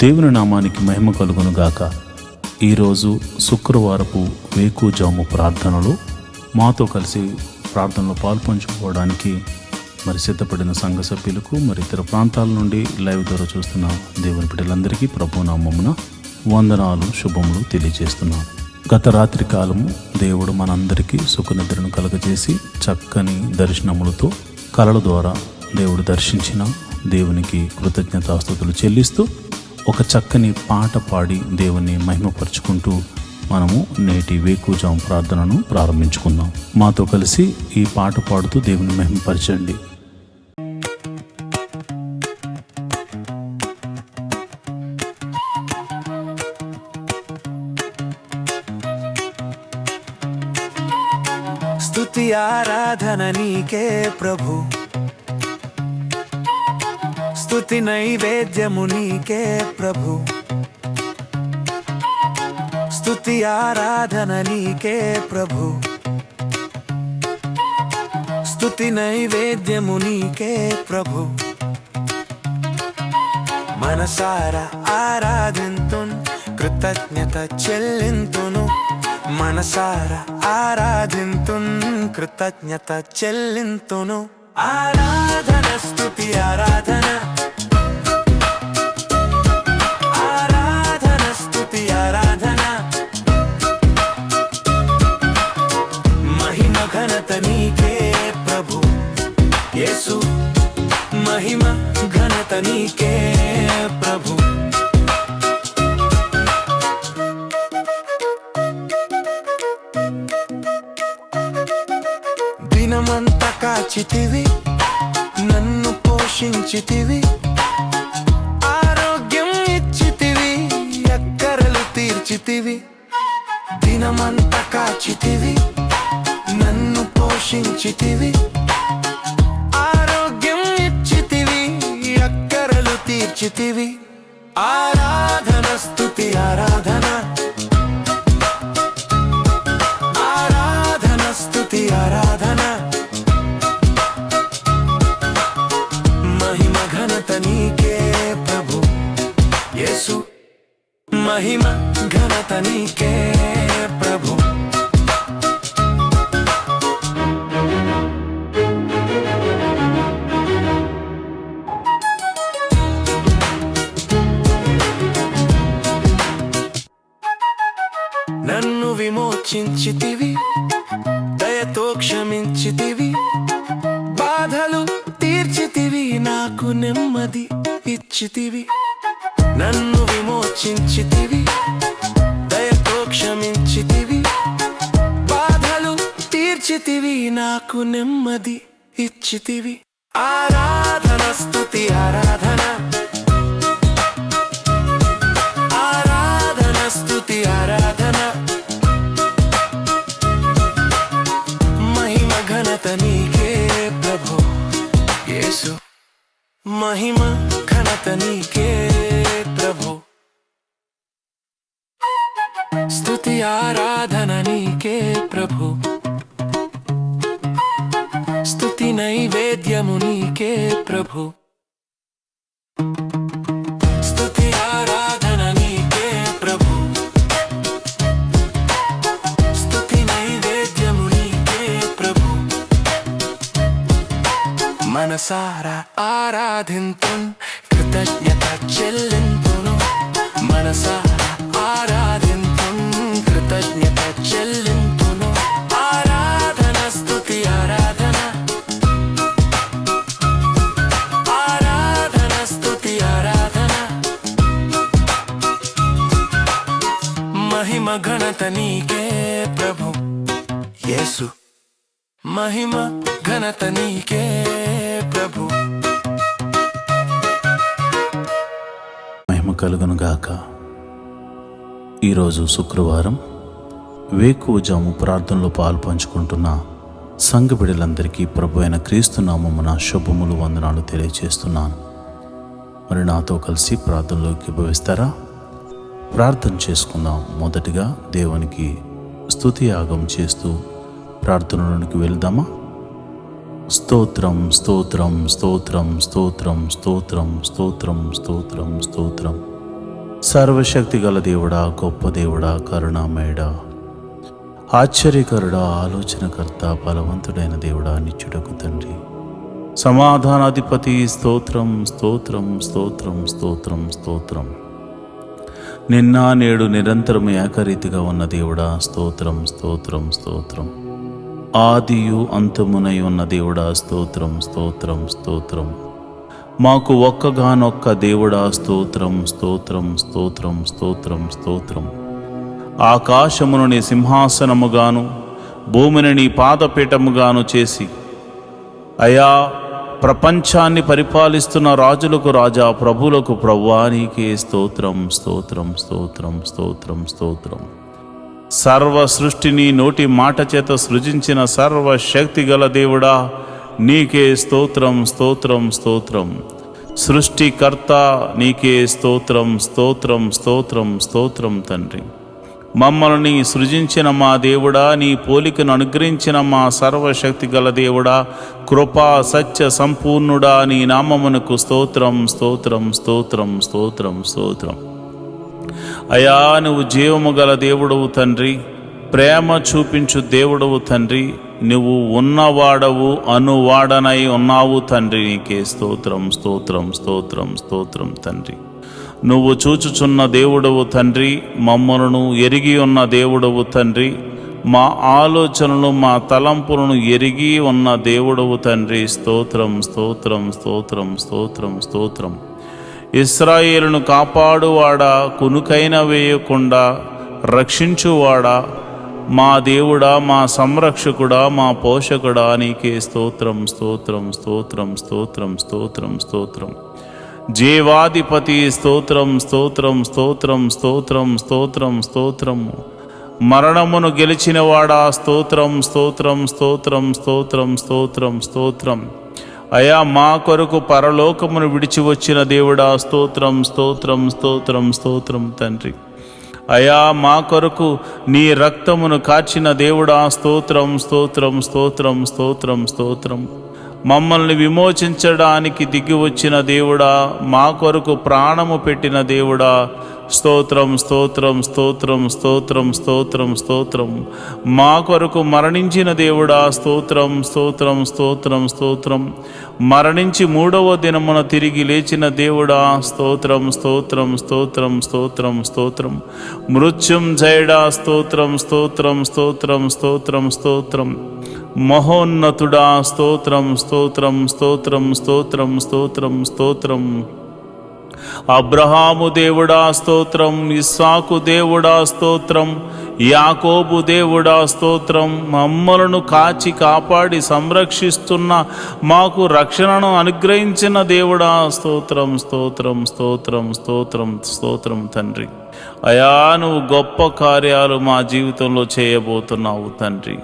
దేవుని నామానికి మహిమ కలుగును గాక. ఈరోజు శుక్రవారపు వేకుజాము ప్రార్థనలో మాతో కలిసి ప్రార్థనలో పాల్పంచుకోవడానికి సిద్ధపడిన సంఘ సభ్యులకు ఇతర ప్రాంతాల నుండి లైవ్ ద్వారా చూస్తున్న దేవుని బిడ్డలందరికీ ప్రభు నామమున వందనాలు, శుభములు తెలియజేస్తున్నాను. గత రాత్రి కాలము దేవుడు మనందరికీ సుఖనిద్రను కలుగజేసి చక్కని దర్శనములతో కలల ద్వారా దేవుడు దర్శించిన దేవునికి కృతజ్ఞతాస్తుతులు చెల్లిస్తూ ఒక చక్కని పాట పాడి దేవుని మహిమపరుచుకుంటూ మనము నేటి వేకుజాము ప్రార్థనను ప్రారంభించుకుందాం. మాతో కలిసి ఈ పాట పాడుతూ దేవుని మహిమపరచండి. స్తుతి ఆరాధన నీకే ప్రభు, స్తుతి నైవేద్యము నీకే ప్రభు, స్తుతి ఆరాధన నీకే ప్రభు, స్తుతి నైవేద్యము నీకే ప్రభు. మనసారా ఆరాధింతున్, కృతజ్ఞత చెల్లింతును. మనసారా ఆరాధింతున్, కృతజ్ఞత చెల్లింతును. ఆరాధన స్తుతి ఆరాధన, ఆరాధన స్తుతి ఆరాధన. మహిమ ఘనత నీకే ప్రభు యేసు, మహిమ ఘనత నీకే ప్రభు. దినమంత కాచితివి, నన్ను పోషించితివి, ఆరోగ్యం ఇచ్చితివి, అక్కరలు తీర్చితివి. దినమంత కాచితివి, నన్ను పోషించితివి, ఆరోగ్యం ఇచ్చితివి, అక్కరలు తీర్చితివి. ఆరాధన స్తుతి ఆరాధన, ఆరాధన స్తుతి ఆరాధన. మహిమ ఘనత నీకే ప్రభు యేసు, మహిమ ఘనత నీకే ప్రభు. నన్ను విమోచించితివి, దయతో క్షమించితివి, బాధలు తీర్చితివి, నాకు నెమ్మది ఇచ్చితివి. నన్ను విమోచించితివి, దయతో క్షమించితివి, బాధలు తీర్చితివి, నాకు నెమ్మది ఇచ్చితివి. ఆరాధన స్తుతి ఆరాధన, ఆరాధన స్తుతి ఆరాధన. మహిమ ఘనత నీకే ప్రభు యేసు, మహిమ ఘనత నీకే ప్రభు. స్తుతి ఆరాధన నీకే ప్రభు, స్తుతి నైవేద్యము నీకే ప్రభు, స్తుతి ఆరాధన నీకే ప్రభు, స్తుతి నైవేద్యము నీకే ప్రభు. మనసారా ఆరాధింతున్, కృతజ్ఞత చెల్లింతును. మనసారా ఆరాధింతున్, కృతజ్ఞత చెల్లింతును. ఆరాధన స్తుతి ఆరాధన, ఆరాధన స్తుతి ఆరాధన. మహిమ ఘనత నీకే ప్రభు యేసు, మహిమ ఘనత నీకే ప్రభు. మహిమ కలుగును గాక. ఈరోజు శుక్రవారం వేకువజాము ప్రార్థనలో పాల్పంచుకుంటున్న సంఘ బిడ్డలందరికీ ప్రభు అయిన క్రీస్తు నామమున శుభములు, వందనాలు తెలియజేస్తున్నాను. నాతో కలిసి ప్రార్థనలోకి భవిస్తారా? ప్రార్థన చేసుకుందాం. మొదటిగా దేవునికి స్తుతి యాగం చేస్తూ ప్రార్థనలోనికి వెళ్దామా? స్తోత్రం స్తోత్రం స్తోత్రం స్తోత్రం స్తోత్రం స్తోత్రం స్తోత్రం స్తోత్రం సర్వశక్తి గల దేవుడా, గొప్ప దేవుడా, కరుణామయుడా, ఆశ్చర్యకరుడా, ఆలోచనకర్త, బలవంతుడైన దేవుడా, నిత్యుడకు తండ్రి, సమాధానాధిపతి, స్తోత్రం స్తోత్రం స్తోత్రం స్తోత్రం స్తోత్రం. నిన్న నేడు నిరంతరం ఏకరీతిగా ఉన్న దేవుడా, స్తోత్రం స్తోత్రం స్తోత్రం. ఆదియు అంతమునై ఉన్న దేవుడా, స్తోత్రం స్తోత్రం స్తోత్రం. మాకు ఒక్కగానొక్క దేవుడా, స్తోత్రం స్తోత్రం స్తోత్రం స్తోత్రం స్తోత్రం. ఆకాశమును నీ సింహాసనముగాను భూమిని నీ పాదపీఠముగాను చేసి అయా ప్రపంచాన్ని పరిపాలిస్తున్న రాజులకు రాజా, ప్రభువులకు ప్రభువా, నీకే స్తోత్రం స్తోత్రం స్తోత్రం స్తోత్రం స్తోత్రం. సర్వ సృష్టిని నోటి మాట చేత సృజించిన సర్వశక్తి గల దేవుడా, నీకే స్తోత్రం స్తోత్రం స్తోత్రం. సృష్టికర్త నీకే స్తోత్రం స్తోత్రం స్తోత్రం స్తోత్రం తండ్రి. మమ్మల్ని సృజించిన మా దేవుడా, నీ పోలికను అనుగ్రహించిన మా సర్వశక్తి గల దేవుడా, కృపా సత్య సంపూర్ణుడా, నీ నామమునకు స్తోత్రం స్తోత్రం స్తోత్రం స్తోత్రం స్తోత్రం. అయా, నువ్వు జీవము గల దేవుడవు తండ్రి, ప్రేమ చూపించు దేవుడవు తండ్రి, నువ్వు ఉన్నవాడవు, అనువాడనై ఉన్నావు తండ్రి, నీకే స్తోత్రం స్తోత్రం స్తోత్రం స్తోత్రం తండ్రి. నువ్వు చూచుచున్న దేవుడవు తండ్రి, మమ్మలను ఎరిగి ఉన్న దేవుడవు తండ్రి, మా ఆలోచనలు మా తలంపులను ఎరిగి ఉన్న దేవుడవు తండ్రి, స్తోత్రం స్తోత్రం స్తోత్రం స్తోత్రం స్తోత్రం. ఇశ్రాయేలును కాపాడువాడా, కునుకైన వేయకుండా రక్షించువాడా, మా దేవుడా, మా సంరక్షకుడా, మా పోషకుడా, నీకే స్తోత్రం స్తోత్రం స్తోత్రం స్తోత్రం స్తోత్రం స్తోత్రం. జీవాధిపతి స్తోత్రం స్తోత్రం స్తోత్రం స్తోత్రం స్తోత్రం స్తోత్రం. మరణమును గెలిచినవాడా, స్తోత్రం స్తోత్రం స్తోత్రం స్తోత్రం స్తోత్రం స్తోత్రం. అయా, మా కొరకు పరలోకమును విడిచి వచ్చిన దేవుడా, స్తోత్రం స్తోత్రం స్తోత్రం స్తోత్రం తండ్రి. అయా, మా కొరకు నీ రక్తమును కార్చిన దేవుడా, స్తోత్రం స్తోత్రం స్తోత్రం స్తోత్రం స్తోత్రం. మమ్మల్ని విమోచించడానికి దిగి వచ్చిన దేవుడా, మా కొరకు ప్రాణము పెట్టిన దేవుడా, స్తోత్రం స్తోత్రం స్తోత్రం స్తోత్రం స్తోత్రం స్తోత్రం. మా కొరకు మరణించిన దేవుడా, స్తోత్రం స్తోత్రం స్తోత్రం స్తోత్రం. మరణించి మూడవ దినమున తిరిగి లేచిన దేవుడా, స్తోత్రం స్తోత్రం స్తోత్రం స్తోత్రం స్తోత్రం. మృత్యుంజయుడా, స్తోత్రం స్తోత్రం స్తోత్రం స్తోత్రం స్తోత్రం. మహోన్నతుడా, స్తోత్రం స్తోత్రం స్తోత్రం స్తోత్రం స్తోత్రం స్తోత్రం. అబ్రహాము దేవుడా, స్తోత్రం. ఇస్సాకు దేవుడా, స్తోత్రం. యాకోబు దేవుడా, స్తోత్రం. మమ్మలను కాచి కాపాడి సంరక్షిస్తున్న, మాకు రక్షణను అనుగ్రహించిన దేవుడా, స్తోత్రం స్తోత్రం స్తోత్రం స్తోత్రం స్తోత్రం తండ్రి. అయా, నువ్వు గొప్ప కార్యాలు మా జీవితంలో చేయబోతున్నావు తండ్రి.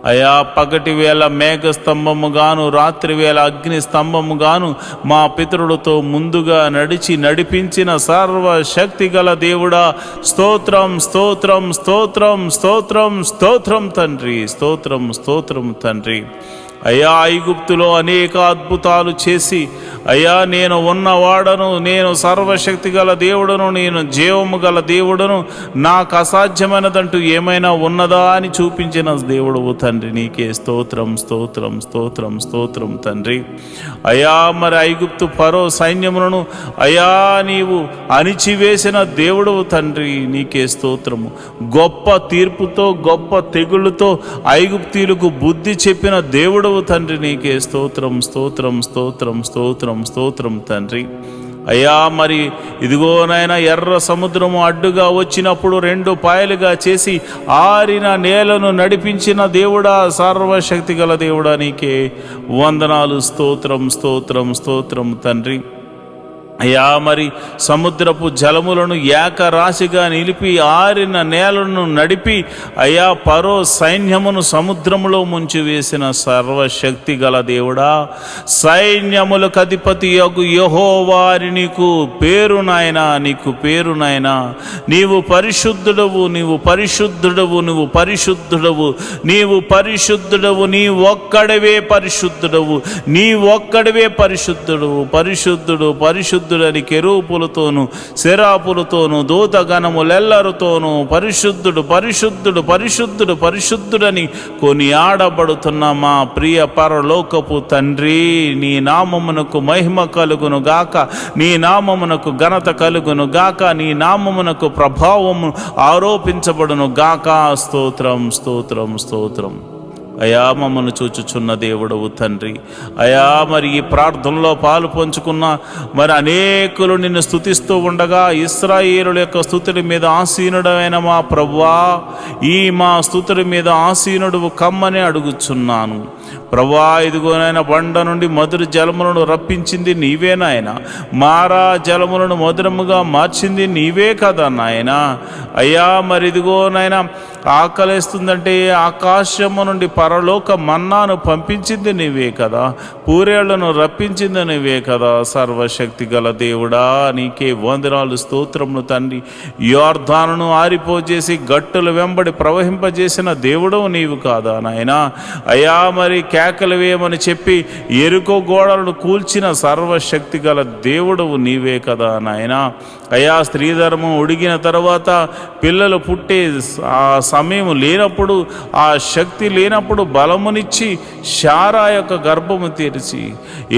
అయా, పగటి వేళ మేఘ స్తంభముగాను, రాత్రి వేళ అగ్ని స్తంభముగాను మా పితరులతో ముందుగా నడిపించిన సర్వశక్తి గల దేవుడా, స్తోత్రం స్తోత్రం స్తోత్రం స్తోత్రం స్తోత్రం తండ్రి, స్తోత్రం స్తోత్రం తండ్రి. అయ్యా, ఐగుప్తులో అనేక అద్భుతాలు చేసి, అయ్యా, నేను ఉన్నవాడను, నేను సర్వశక్తి గల దేవుడను, నేను జీవము గల దేవుడను, నాకు అసాధ్యమైనదంటూ ఏమైనా ఉన్నదా అని చూపించిన దేవుడవు తండ్రి, నీకే స్తోత్రం స్తోత్రం స్తోత్రం స్తోత్రం తండ్రి. అయ్యా, మరి ఐగుప్తు ఫరో సైన్యములను అయ్యా నీవు అణిచివేసిన దేవుడవు తండ్రి, నీకే స్తోత్రము. గొప్ప తీర్పుతో, గొప్ప తెగుళ్ళతో ఐగుప్తీయులకు బుద్ధి చెప్పిన దేవుడు తండ్రి, నీకే స్తోత్రం స్తోత్రం స్తోత్రం స్తోత్రం స్తోత్రం తండ్రి. అయ్యా, మరి ఇదిగోనైనా ఎర్ర సముద్రము అడ్డుగా వచ్చినప్పుడు రెండు పాయలుగా చేసి ఆరిన నేలను నడిపించిన దేవుడా, సర్వశక్తి గల దేవుడా, నీకే వందనాలు, స్తోత్రం స్తోత్రం స్తోత్రం తండ్రి. అయ్యా, మరి సముద్రపు జలములను ఏకరాశిగా నిలిపి ఆరిన నేలను నడిపి అయ్యా ఫరో సైన్యమును సముద్రములో ముంచి వేసిన సర్వశక్తి గల దేవుడా, సైన్యములకు అధిపతి యగు యెహోవాని నీకు పేరు నాయనా, నీకు పేరు నాయనా. నీవు పరిశుద్ధుడవు, నీవు పరిశుద్ధుడవు, నువ్వు పరిశుద్ధుడవు, నీవు పరిశుద్ధుడవు, నీ ఒక్కడవే పరిశుద్ధుడవు, నీ ఒక్కడవే పరిశుద్ధుడవు, పరిశుద్ధుడు పరిశుద్ధుడు పరిశుద్ధుడని కెరూపులతోనూ శరాపులతోనూ దూతగణములెల్లరితోనూ పరిశుద్ధుడు పరిశుద్ధుడు పరిశుద్ధుడు పరిశుద్ధుడని కొనియాడబడుతున్న మా ప్రియ పరలోకపు తండ్రి, నీ నామమునకు మహిమ కలుగును గాక, నీ నామమునకు ఘనత కలుగును గాక, నీ నామమునకు ప్రభావము ఆరోపించబడును గాక. స్తోత్రం స్తోత్రం స్తోత్రం. అయా మమ్మల్ని చూచుచున్న దేవుడవు తండ్రి, అయా మరి ఈ ప్రార్థనలో పాలు పంచుకున్న మరి అనేకులు నిన్ను స్తుతిస్తూ ఉండగా ఇశ్రాయేలుల యొక్క స్తుతుల మీద ఆసీనుడైన మా ప్రభువా, ఈ మా స్తుతుల మీద ఆసీనుడు కమ్మని అడుగుచున్నాను ప్రభువా. ఇదిగోనైనా బండ నుండి మధుర జలములను రప్పించింది నీవే నాయన, మారా జలములను మధురముగా మార్చింది నీవే కదా నాయన. అయ్యా మరి ఇదిగోనైనా ఆకలేస్తుందంటే ఆకాశము నుండి పరలోక మన్నాను పంపించింది నీవే కదా, పూరేళ్లను రప్పించింది నీవే కదా. సర్వశక్తి గల దేవుడా, నీకే వందనాలు స్తోత్రములు తండ్రి. యోర్దానును ఆరిపోజేసి గట్టుల వెంబడి ప్రవహింపజేసిన దేవుడు నీవు కాదా నాయన. అయ్యా మరి కేకలు వేయమని చెప్పి ఎరుకో గోడలను కూల్చిన సర్వశక్తి గల దేవుడవు నీవే కదా నాయన. అయా స్త్రీధర్మం ఉడిగిన తర్వాత పిల్లలు పుట్టే ఆ సమయం లేనప్పుడు, ఆ శక్తి లేనప్పుడు బలమునిచ్చి శారా యొక్క గర్భము తెరిచి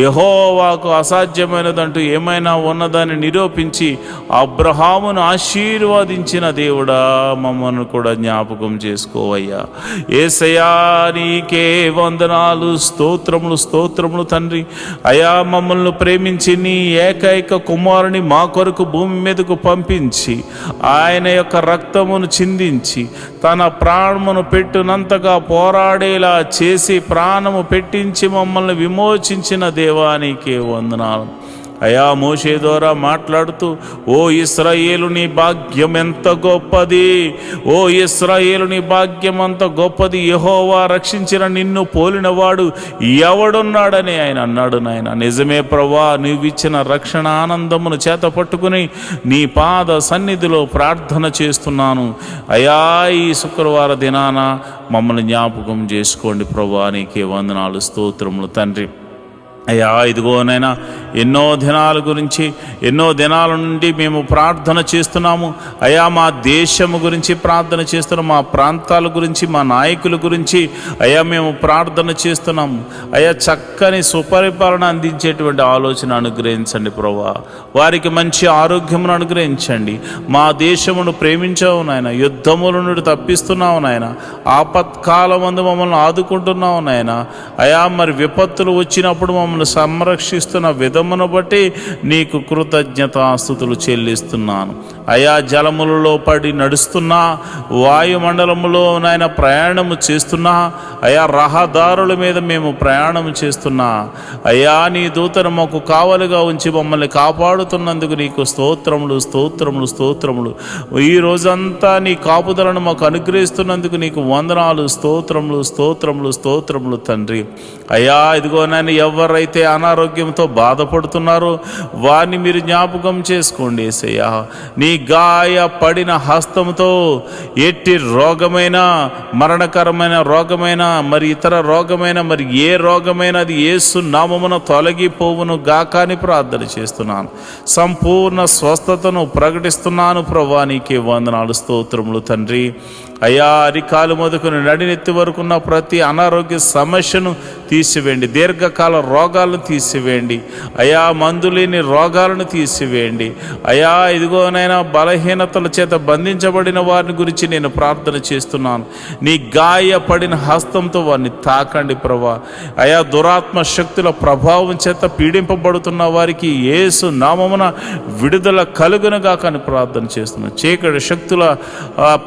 యెహోవాకు అసాధ్యమైనదంటూ ఏమైనా ఉన్నదని నిరూపించి అబ్రహామును ఆశీర్వదించిన దేవుడా, మమ్మల్ని కూడా జ్ఞాపకం చేసుకోవయ్యా. యేసయ్యా నీకే వందనాలు స్తోత్రములు స్తోత్రములు తండ్రి. అయా మమ్మల్ని ప్రేమించి నీ ఏకైక కుమారుని మా కొరకు భూమి మీదకు పంపించి ఆయన యొక్క రక్తమును చిందించి తన ప్రాణమును పెట్టునంతగా పోరాడేలా చేసి ప్రాణము పెట్టించి మమ్మల్ని విమోచించిన దేవానికే వందనాలు. అయా మోషే ద్వారా మాట్లాడుతూ, ఓ ఇశ్రాయేలు నీ భాగ్యం ఎంత గొప్పది, ఓ ఇశ్రాయేలు నీ భాగ్యం అంత గొప్పది, యెహోవా రక్షించిన నిన్ను పోలినవాడు ఎవడున్నాడని ఆయన అన్నాడు నాయన. నిజమే ప్రభువా, నీవిచ్చిన రక్షణ ఆనందమును చేత పట్టుకుని నీ పాద సన్నిధిలో ప్రార్థన చేస్తున్నాను. అయా ఈ శుక్రవార దినాన మమ్మల్ని జ్ఞాపకం చేసుకోండి ప్రభువా, నీకే వందనాలు స్తోత్రములు తండ్రి. అయ్యా ఇదిగోనైనా ఎన్నో దినాల గురించి ఎన్నో దినాల నుండి మేము ప్రార్థన చేస్తున్నాము. అయ్యా మా దేశము గురించి ప్రార్థన చేస్తున్నాం, మా ప్రాంతాల గురించి, మా నాయకుల గురించి అయ్యా మేము ప్రార్థన చేస్తున్నాము. అయ్యా చక్కని సుపరిపాలన అందించేటువంటి ఆలోచన అనుగ్రహించండి ప్రభువా, వారికి మంచి ఆరోగ్యమును అనుగ్రహించండి. మా దేశమును ప్రేమించావు నాయన, యుద్ధముల నుండి తప్పిస్తున్నావు నాయన, ఆపత్కాలమందు మమ్మల్ని ఆదుకుంటున్నావు నాయన. అయా మరి విపత్తులు వచ్చినప్పుడు మమ్మల్ని సంరక్షిస్తున్న విధమును బట్టి నీకు కృతజ్ఞతాస్తుతులు చెల్లిస్తున్నాను. అయా జలములలో పడి నడుస్తున్నా, వాయుమండలములో నాయన ప్రయాణము చేస్తున్నా, అయా రహదారుల మీద మేము ప్రయాణం చేస్తున్నా, అయా నీ దూతను మాకు కావలిగా ఉంచి మమ్మల్ని కాపాడుతున్నందుకు నీకు స్తోత్రములు స్తోత్రములు స్తోత్రములు. ఈ రోజంతా నీ కాపుదలను మాకు అనుగ్రహిస్తున్నందుకు నీకు వందనాలు స్తోత్రములు స్తోత్రములు స్తోత్రములు తండ్రి. అయా ఇదిగో నాయన ఎవరైతే అనారోగ్యంతో బాధపడుతున్నారో వారిని మీరు జ్ఞాపకం చేసుకోండి యేసయ్యా. నీ గాయపడిన హస్తంతో ఎట్టి రోగమైన, మరణకరమైన రోగమైన, మరి ఇతర రోగమైన, మరి ఏ రోగమైన అది యేసు నామమున తొలగిపోవును గాక అని ప్రార్థన చేస్తున్నాను. సంపూర్ణ స్వస్థతను ప్రకటిస్తున్నాను ప్రభువా, నీకే వందనాలు స్తోత్రములు తండ్రి. అయా అరికాలు మొదలుకొని నడినెత్తి వరకున్న ప్రతి అనారోగ్య సమస్యను తీసివేయండి, దీర్ఘకాల రోగాలను తీసివేయండి, అయా మందులేని రోగాలను తీసివేయండి. అయా ఇదిగోనైనా బలహీనతల చేత బంధించబడిన వారిని గురించి నేను ప్రార్థన చేస్తున్నాను. నీ గాయపడిన హస్తంతో వారిని తాకండి ప్రభువా. అయా దురాత్మ శక్తుల ప్రభావం చేత పీడింపబడుతున్న వారికి యేసు నామమున విడుదల కలుగునుగా కానీ ప్రార్థన చేస్తున్నాను. చీకటి శక్తుల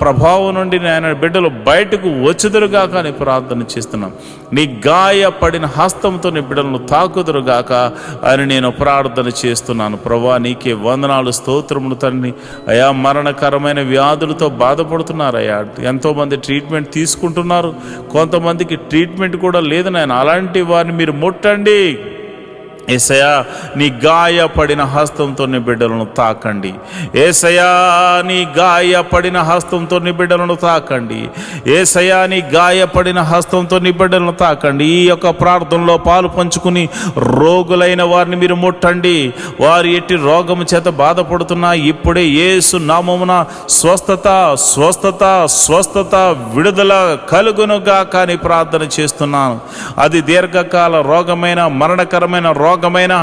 ప్రభావం నుండి ఆయన బిడ్డలు బయటకు వచ్చుదురుగా కానీ ప్రార్థన చేస్తున్నాం. నీ గాయపడిన హస్తంతో నీ బిడ్డలను తాకుదురుగాక అని నేను ప్రార్థన చేస్తున్నాను ప్రభువా. నీకే వందనాలు స్తోత్రములు తండ్రి. అయా మరణకరమైన వ్యాధులతో బాధపడుతున్నారు అయ్యా, ఎంతోమంది ట్రీట్మెంట్ తీసుకుంటున్నారు, కొంతమందికి ట్రీట్మెంట్ కూడా లేదు నాయన. అలాంటి వారిని మీరు ముట్టండి, యేసయ్యా నీ గాయపడిన హస్తంతో నీ బిడ్డలను తాకండి. యేసయ్యా నీ గాయపడిన హస్తంతో నీ బిడ్డలను తాకండి. యేసయ్యా నీ గాయపడిన హస్తంతో నీ బిడ్డలను తాకండి. ఈ యొక్క ప్రార్థనలో పాలు పంచుకుని రోగులైన వారిని మీరు ముట్టండి. వారు ఎట్టి రోగము చేత బాధపడుతున్నా ఇప్పుడే యేసు నామమున స్వస్థత స్వస్థత స్వస్థత విడుదల కలుగునుగా కానీ ప్రార్థన చేస్తున్నాను. అది దీర్ఘకాల రోగమైన మరణకరమైన రోగమైన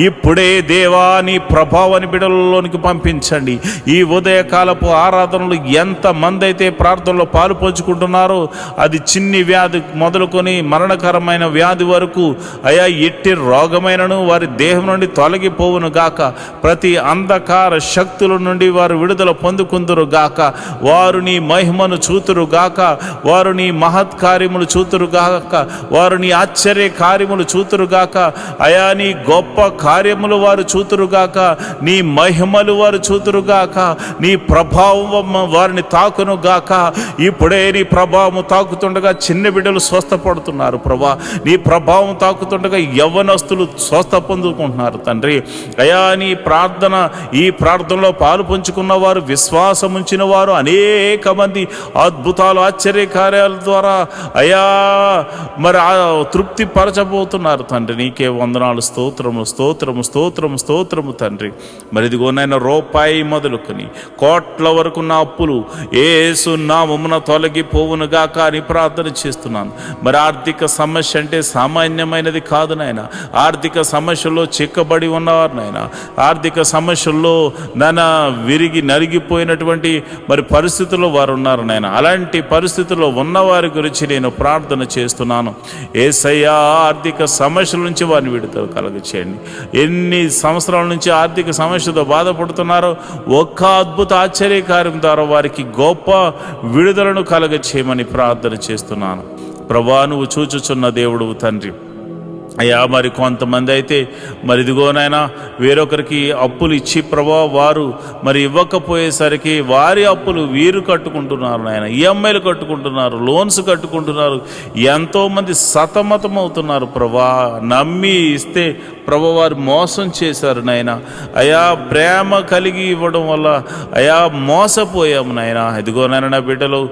ఇప్పుడే దేవా నీ ప్రభావాన్ని బిడ్డలలోనికి పంపించండి. ఈ ఉదయకాలపు ఆరాధనలు ఎంతమంది అయితే ప్రార్థనలో పాలు పంచుకుంటున్నారో అది చిన్ని వ్యాధి మొదలుకొని మరణకరమైన వ్యాధి వరకు అయా ఎట్టి రోగమైనను వారి దేహం నుండి తొలగిపోవును గాక. ప్రతి అంధకార శక్తుల నుండి వారు విడుదల పొందుకుందురు గాక. వారు నీ మహిమను చూతురు గాక. వారు నీ మహత్కార్యములు చూతురు గాక. వారు నీ ఆశ్చర్య కార్యములు చూతురు గాక. అయా నీ గొప్ప కార్యములు వారు చూతురుగాక. నీ మహిమలు వారు చూతురుగాక. నీ ప్రభావం వారిని తాకును గాక. ఇప్పుడే నీ ప్రభావం తాకుతుండగా చిన్న బిడ్డలు స్వస్థపడుతున్నారు ప్రభా. నీ ప్రభావం తాకుతుండగా యవ్వనస్తులు స్వస్థ పొందుకుంటున్నారు తండ్రి. అయా నీ ప్రార్థన ఈ ప్రార్థనలో పాలు పంచుకున్న వారు విశ్వాసం ఉంచిన వారు అనేక మంది అద్భుతాలు ఆశ్చర్య కార్యాల ద్వారా అయా మరి తృప్తి పరచబోతున్నారు తండ్రి. నీకే వందనాలు, స్తోత్రము స్తోత్రము స్తోత్రము స్తోత్రము తండ్రి. మరి ఇదిగోనైనా రూపాయి మొదలుకొని కోట్ల వరకు నా అప్పులు యేసు నామమున తొలగిపోవునుగాక అని ప్రార్థన చేస్తున్నాను. మరి ఆర్థిక సమస్య అంటే సామాన్యమైనది కాదు నాయన. ఆర్థిక సమస్యల్లో చిక్కబడి ఉన్నవారు నాయన. ఆర్థిక సమస్యల్లో విరిగి నలిగిపోయినటువంటి మరి పరిస్థితుల్లో వారు ఉన్నారు నాయన. అలాంటి పరిస్థితుల్లో ఉన్నవారి గురించి నేను ప్రార్థన చేస్తున్నాను. యేసయ్యా ఆర్థిక సమస్యల నుంచి వారిని విడుదల కలగచేయండి. ఎన్ని సంవత్సరాల నుంచి ఆర్థిక సమస్యతో బాధపడుతున్నారో ఒక్క అద్భుత ఆశ్చర్యకార్యం ద్వారా వారికి గొప్ప విడుదలను కలగచేయమని ప్రార్థన చేస్తున్నాను. ప్రభువా నువ్వు చూచుచున్న దేవుడు తండ్రి. అయ్యా మరి కొంతమంది అయితే మరి ఇదిగోనైనా వేరొకరికి అప్పులు ఇచ్చి ప్రభా వారు మరి ఇవ్వకపోయేసరికి వారి అప్పులు వీరు కట్టుకుంటున్నారు నాయన. ఈఎంఐలు కట్టుకుంటున్నారు, లోన్స్ కట్టుకుంటున్నారు. ఎంతోమంది సతమతం అవుతున్నారు ప్రభా. నమ్మి ఇస్తే ప్రభా వారు మోసం చేశారు నాయన. అయా ప్రేమ కలిగి ఇవ్వడం వల్ల అయా మోసపోయాము నాయన. ఇదిగోనైనా నా బిడ్డలు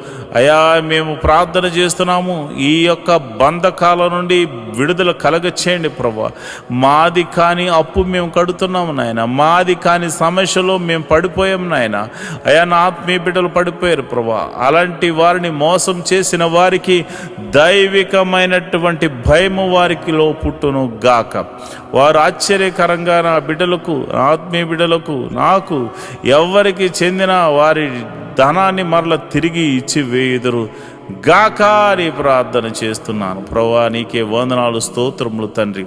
అయా మేము ప్రార్థన చేస్తున్నాము. ఈ యొక్క బంధకాల నుండి విడుదల చేయండి ప్రభా. మాది కాని అప్పు మేము కడుతున్నాము నాయన. మాది కాని సమస్యలో మేము పడిపోయాము నాయన. అయా నా ఆత్మీయ బిడ్డలు పడిపోయారు ప్రభా. అలాంటి వారిని మోసం చేసిన వారికి దైవికమైనటువంటి భయము వారికిలో పుట్టును గాక. వారు ఆశ్చర్యకరంగా నా బిడ్డలకు, ఆత్మీయ బిడ్డలకు, నాకు ఎవరికి చెందిన వారి ధనాన్ని మరల తిరిగి ఇచ్చి వేయుదురు గాక అని ప్రార్థన చేస్తున్నాను. ప్రభువా నీకే వందనాలు, స్తోత్రములు తండ్రి.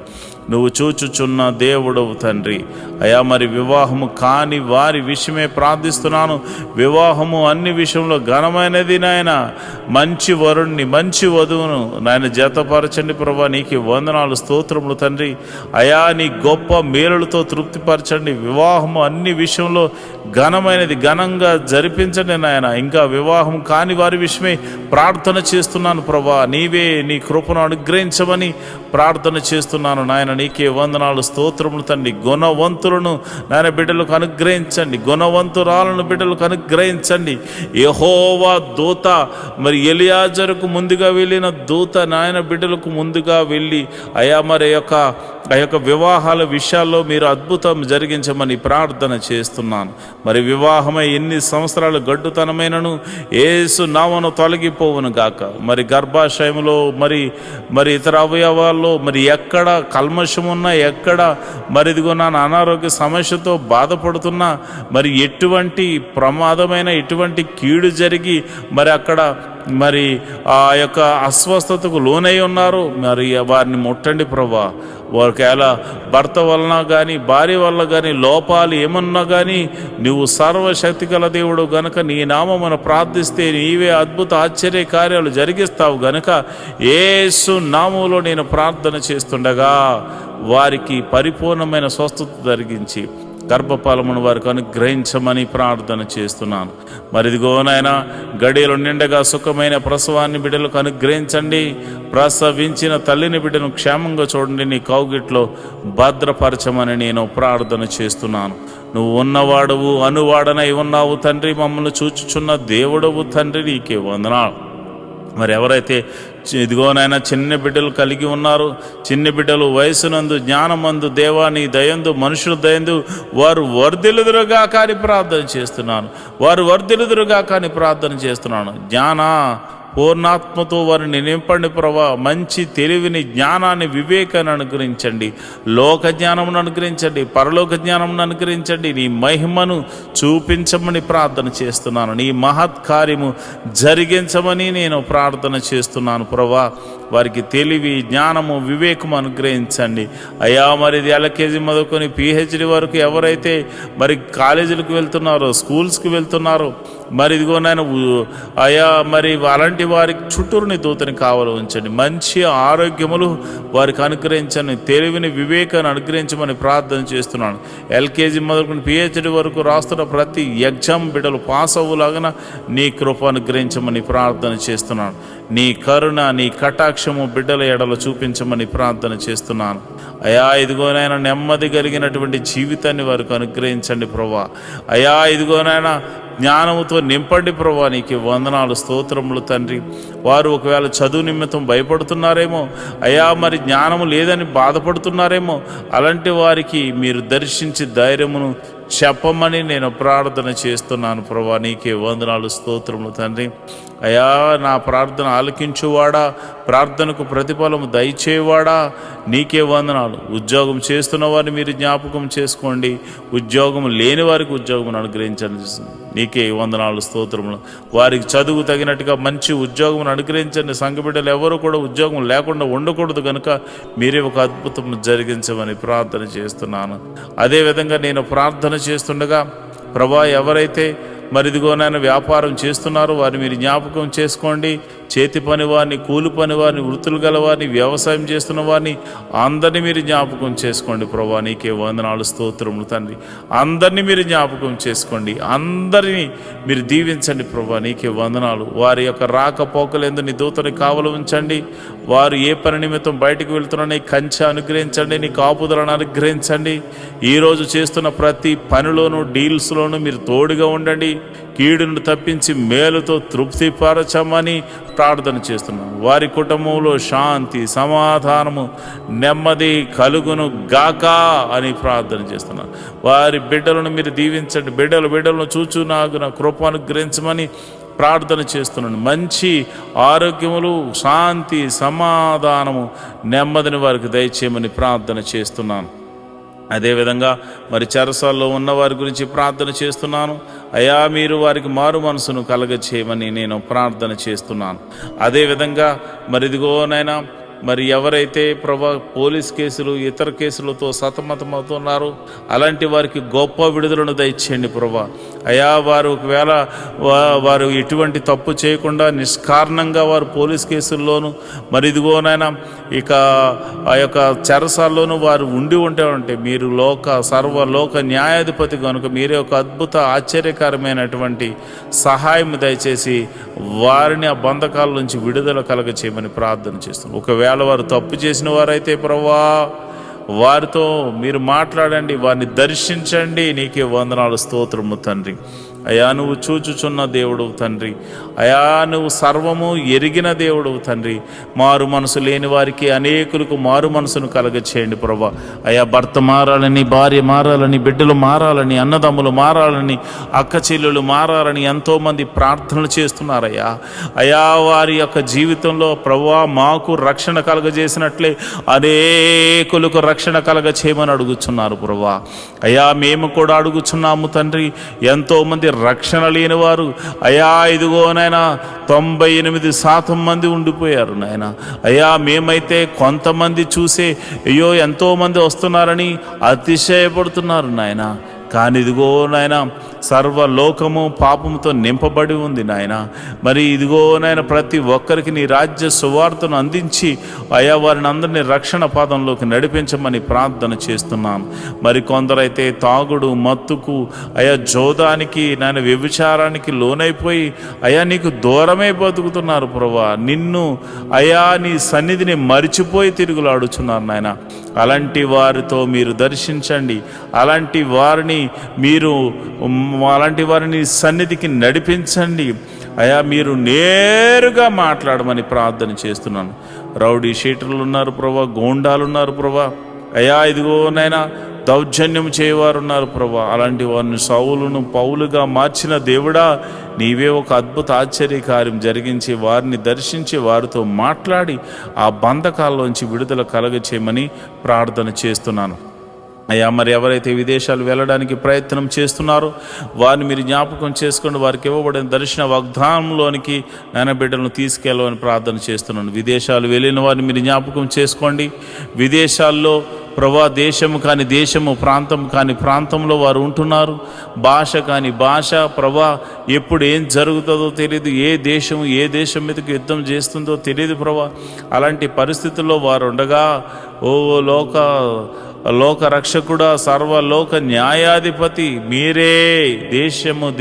నువ్వు చూచుచున్న దేవుడవు తండ్రి. అయా మరి వివాహము కాని వారి విషయమే ప్రార్థిస్తున్నాను. వివాహము అన్ని విషయంలో ఘనమైనది నాయన. మంచి వరుణ్ణి, మంచి వధువును నాయన జతపరచండి ప్రభా. నీకు వందనాలు, స్తోత్రములు తండ్రి. అయా నీ గొప్ప మేలులతో తృప్తిపరచండి. వివాహము అన్ని విషయంలో ఘనమైనది, ఘనంగా జరిపించండి నాయన. ఇంకా వివాహం కాని వారి విషయమే ప్రార్థన చేస్తున్నాను ప్రభా. నీవే నీ కృపను అనుగ్రహించమని ప్రార్థన చేస్తున్నాను నాయన. నీకే వందనాలు, స్తోత్రములు తండ్రి. గుణవంతులను నాయన బిడ్డలకు అనుగ్రహించండి. గుణవంతురాలను బిడ్డలకు అనుగ్రహించండి. యెహోవా దూత మరి ఎలియాజరుకు ముందుగా వెళ్ళిన దూత నాయన బిడ్డలకు ముందుగా వెళ్ళి అయా మరి ఆ యొక్క వివాహాల విషయాల్లో మీరు అద్భుతం జరిగించమని ప్రార్థన చేస్తున్నాను. మరి వివాహమై ఎన్ని సంవత్సరాలు గడ్డుతనమైనను యేసు నామమున తొలగిపోవును గాక. మరి గర్భాశయంలో మరి ఇతర అవయవాల్లో మరి ఎక్కడ కల్మషం ఉన్నా, ఎక్కడ మరి ఇదిగో నా అనారోగ్య సమస్యతో బాధపడుతున్నా, మరి ఎటువంటి ప్రమాదమైన ఎటువంటి కీడు జరిగి మరి అక్కడ మరి ఆ యొక్క అస్వస్థతకు లోనై ఉన్నారు, మరి వారిని ముట్టండి ప్రభా. ఒకవేళ భర్త వలన కానీ భార్య వల్ల కానీ లోపాలు ఏమన్నా కానీ నువ్వు సర్వశక్తి గల దేవుడు గనుక నీ నామమున ప్రార్థిస్తే నీవే అద్భుత ఆశ్చర్య కార్యాలు జరిగిస్తావు గనుక యేసు నామములో నేను ప్రార్థన చేస్తుండగా వారికి పరిపూర్ణమైన స్వస్థత జరిగించి గర్భఫలమును వారికి అనుగ్రహించమని ప్రార్థన చేస్తున్నాను. మరి ఇదిగో నాయనా, గడియలు నిండగా సుఖమైన ప్రసవాన్ని బిడ్డలకు అనుగ్రహించండి. ప్రసవించిన తల్లిని బిడ్డను క్షేమంగా చూడండి, నీ కౌగిట్లో భద్రపరచమని నేను ప్రార్థన చేస్తున్నాను. నువ్వు ఉన్నవాడవు, అనువాడనై ఉన్నావు తండ్రి, మమ్మల్ని చూచుచున్న దేవుడవు తండ్రి, నీకే వందనాలు. మరి ఎవరైతే ఇదిగోనైనా చిన్న బిడ్డలు కలిగి ఉన్నారు, చిన్న బిడ్డలు వయసునందు జ్ఞానమందు దేవాని దయందు మనుషుల దయందు వారు వర్ధిల్లుదురుగా కానీ ప్రార్థన చేస్తున్నాను. వారు వర్ధిల్లుదురుగా కానీ ప్రార్థన చేస్తున్నాను. జ్ఞాన పూర్ణాత్మతో వారిని నింపండి ప్రభా. మంచి తెలివిని, జ్ఞానాన్ని, వివేకాన్ని అనుగ్రహించండి. లోక జ్ఞానమును అనుగ్రహించండి, పరలోక జ్ఞానమును అనుగ్రహించండి. నీ మహిమను చూపించమని ప్రార్థన చేస్తున్నాను. నీ మహత్కార్యము జరిగించమని నేను ప్రార్థన చేస్తున్నాను ప్రభా. వారికి తెలివి, జ్ఞానము, వివేకము అనుగ్రహించండి అయ్యా. మరి ఇది ఎల్కేజీ మొదలుకొని పిహెచ్డి వరకు ఎవరైతే మరి కాలేజీలకు వెళ్తున్నారో, స్కూల్స్కి వెళ్తున్నారో, మరి ఇదిగోనైనా అయ్యా, మరి అలాంటి వారికి చుట్టూరుని దూతని కావాలి ఉంచండి. మంచి ఆరోగ్యములు వారికి అనుగ్రహించండి. తెలివిని, వివేకాన్ని అనుగ్రహించమని ప్రార్థన చేస్తున్నాను. ఎల్కేజీ మొదలుకొని పిహెచ్డి వరకు రాస్తున్న ప్రతి ఎగ్జామ్ బిడ్డలు పాస్ అవ్వలాగా నీ కృప అనుగ్రహించమని ప్రార్థన చేస్తున్నాను. నీ కరుణ, నీ కటాక్షము బిడ్డల ఎడలో చూపించమని ప్రార్థన చేస్తున్నాను అయ్యా. ఇదిగోనైనా నెమ్మది కలిగినటువంటి జీవితాన్ని వారికి అనుగ్రహించండి ప్రభా. అయ్యా ఇదిగోనైనా జ్ఞానముతో నింపండి ప్రభా. నీకు వందనాలు, స్తోత్రములు తండ్రి. వారు ఒకవేళ చదువు నిమిత్తం భయపడుతున్నారేమో అయ్యా, మరి జ్ఞానము లేదని బాధపడుతున్నారేమో, అలాంటి వారికి మీరు దర్శించి ధైర్యమును చెప్పమని నేను ప్రార్థన చేస్తున్నాను ప్రభా. నీకే వందనాలు, స్తోత్రములు తండ్రి. అయ్యా నా ప్రార్థన ఆలకించువాడా, ప్రార్థనకు ప్రతిఫలము దయచేవాడా, నీకే వందనాలు. ఉద్యోగం చేస్తున్న వారిని మీరు జ్ఞాపకం చేసుకోండి. ఉద్యోగం లేని వారికి ఉద్యోగం అనుగ్రహించండి. నీకే వందనాలు, స్తోత్రములు. వారికి చదువు తగినట్టుగా మంచి ఉద్యోగం అనుగ్రహించండి. సంఘ బిడ్డలు ఎవరు కూడా ఉద్యోగం లేకుండా ఉండకూడదు కనుక మీరే ఒక అద్భుతం జరిగించమని ప్రార్థన చేస్తున్నాను. అదేవిధంగా నేను ప్రార్థన చేస్తుండగా ప్రభా, ఎవరైతే మరి ఇదిగోనైనా వ్యాపారం చేస్తున్నారో వారిని మీరు జ్ఞాపకం చేసుకోండి. చేతి పని వారిని, కూలి పని వారిని, వృత్తులు గల వారిని, వ్యవసాయం చేస్తున్న వారిని అందరినీ మీరు జ్ఞాపకం చేసుకోండి ప్రభా. నీకే వందనాలు, స్తోత్రములు తండ్రి. అందరినీ మీరు జ్ఞాపకం చేసుకోండి, అందరినీ మీరు దీవించండి ప్రభా. నీకే వందనాలు. వారి యొక్క రాకపోకలందు నీ దూతని కావలి ఉంచండి. వారు ఏ పని నిమిత్తం బయటకు వెళ్తున్నారని కంచె అనుగ్రహించండి, నీ కాపుదలను అనుగ్రహించండి. ఈరోజు చేస్తున్న ప్రతి పనిలోనూ, డీల్స్లోనూ మీరు తోడుగా ఉండండి. కీడును తప్పించి మేలుతో తృప్తిపరచమని ప్రార్థన చేస్తున్నాను. వారి కుటుంబంలో శాంతి, సమాధానము, నెమ్మది కలుగును గాక అని ప్రార్థన చేస్తున్నాను. వారి బిడ్డలను మీరు దీవించండి. బిడ్డలను చూచు నాకు నా కృప అనుగ్రహించమని ప్రార్థన చేస్తున్నాను. మంచి ఆరోగ్యములు, శాంతి, సమాధానము, నెమ్మదిని వారికి దయచేయమని ప్రార్థన చేస్తున్నాను. అదేవిధంగా మరి చెరసాల్లో ఉన్న వారి గురించి ప్రార్థన చేస్తున్నాను అయ్యా. మీరు వారికి మారు మనసును కలగచేయమని నేను ప్రార్థన చేస్తున్నాను. అదేవిధంగా మరి ఇదిగోనైనా మరి ఎవరైతే ప్రభా పోలీస్ కేసులు, ఇతర కేసులతో సతమతమవుతున్నారో అలాంటి వారికి గొప్ప విడుదలను దయచేయండి ప్రభా. అయ్యా వారు ఒకవేళ వారు ఎటువంటి తప్పు చేయకుండా నిష్కారణంగా వారు పోలీస్ కేసుల్లోనూ మరి ఇదిగోనైనా ఇక ఆ యొక్క చెరసాల్లోనూ వారు ఉంటే మీరు సర్వలోక న్యాయాధిపతి కనుక మీరే ఒక అద్భుత ఆశ్చర్యకరమైనటువంటి సహాయం దయచేసి వారిని ఆ బంధకాల నుంచి విడుదల కలగ చేయమని ప్రార్థన చేస్తున్నాం. ఒకవేళ వారు తప్పు చేసిన వారైతే ప్రభువా వారితో మీరు మాట్లాడండి, వారిని దర్శించండి. నీకే వందనాలు, స్తోత్రము తండ్రి. అయా నువ్వు చూచుచున్న దేవుడు తండ్రి. అయా నువ్వు సర్వము ఎరిగిన దేవుడు తండ్రి. మారు మనసు లేని వారికి అనేకులకు మారు మనసును కలగచేయండి ప్రభా. అయా భర్త మారాలని, భార్య మారాలని, బిడ్డలు మారాలని, అన్నదమ్ములు మారాలని, అక్క చెల్లెలు మారాలని ఎంతోమంది ప్రార్థనలు చేస్తున్నారయ్యా. అయా వారి యొక్క జీవితంలో ప్రభువా మాకు రక్షణ కలగజేసినట్లే అనేకులకు రక్షణ కలగచేయమని అడుగుచున్నారు ప్రభువా. అయా మేము కూడా అడుగుచున్నాము తండ్రి. ఎంతోమంది రక్షణ లేని వారు అయా ఇదిగోనైనా 98% మంది ఉండిపోయారు నాయన. అయ్యా మేమైతే కొంతమంది చూసే అయ్యో ఎంతోమంది వస్తున్నారని అతిశయపడుతున్నారు నాయన. కానీ ఇదిగో నాయన సర్వలోకము పాపముతో నింపబడి ఉంది నాయన. మరి ఇదిగో నాయన, ప్రతి ఒక్కరికి నీ రాజ్య సువార్తను అందించి అయా వారిని అందరినీ రక్షణ పాదంలోకి నడిపించమని ప్రార్థన చేస్తున్నాను. మరి కొందరైతే తాగుడు, మత్తుకు, అయా జోదానికి, నాయన వ్యభిచారానికి లోనైపోయి అయా నీకు దూరమే బతుకుతున్నారు ప్రభువా. నిన్ను అయా నీ సన్నిధిని మరిచిపోయి తిరుగులాడుచున్నారు నాయన. అలాంటి వారితో మీరు దర్శించండి. అలాంటి వారిని సన్నిధికి నడిపించండి అయా. మీరు నేరుగా మాట్లాడమని ప్రార్థన చేస్తున్నాను. రౌడీ షీటర్లు ఉన్నారు ప్రభా, గోండాలు ఉన్నారు ప్రభా, అయా ఇదిగో నాయనా దౌర్జన్యం చేయవారు ఉన్నారు ప్రభా. అలాంటి వారిని సౌలును పౌలుగా మార్చిన దేవుడా, నీవే ఒక అద్భుత ఆశ్చర్యకార్యం జరిగించి వారిని దర్శించి వారితో మాట్లాడి ఆ బంధకాల్లోంచి విడుదల కలగచేయమని ప్రార్థన చేస్తున్నాను అయ్యా. మరి ఎవరైతే విదేశాలు వెళ్ళడానికి ప్రయత్నం చేస్తున్నారో వారిని మీరు జ్ఞాపకం చేసుకోండి. వారికి ఇవ్వబడిన దర్శన వాగ్దానంలోనికి నాయన బిడ్డలను తీసుకెళ్ళమని ప్రార్థన చేస్తున్నాను. విదేశాలు వెళ్ళిన వారిని మీరు జ్ఞాపకం చేసుకోండి. విదేశాల్లో ప్రభా దేశము కాని దేశము, ప్రాంతం కాని ప్రాంతంలో వారు ఉంటున్నారు. భాష కాని భాష ప్రభా, ఎప్పుడు ఏం జరుగుతుందో తెలియదు. ఏ దేశం మీదకి యుద్ధం చేస్తుందో తెలియదు ప్రభా. అలాంటి పరిస్థితుల్లో వారు ఉండగా ఓ లోక రక్షకుడా, సర్వలోక న్యాయాధిపతి మీరే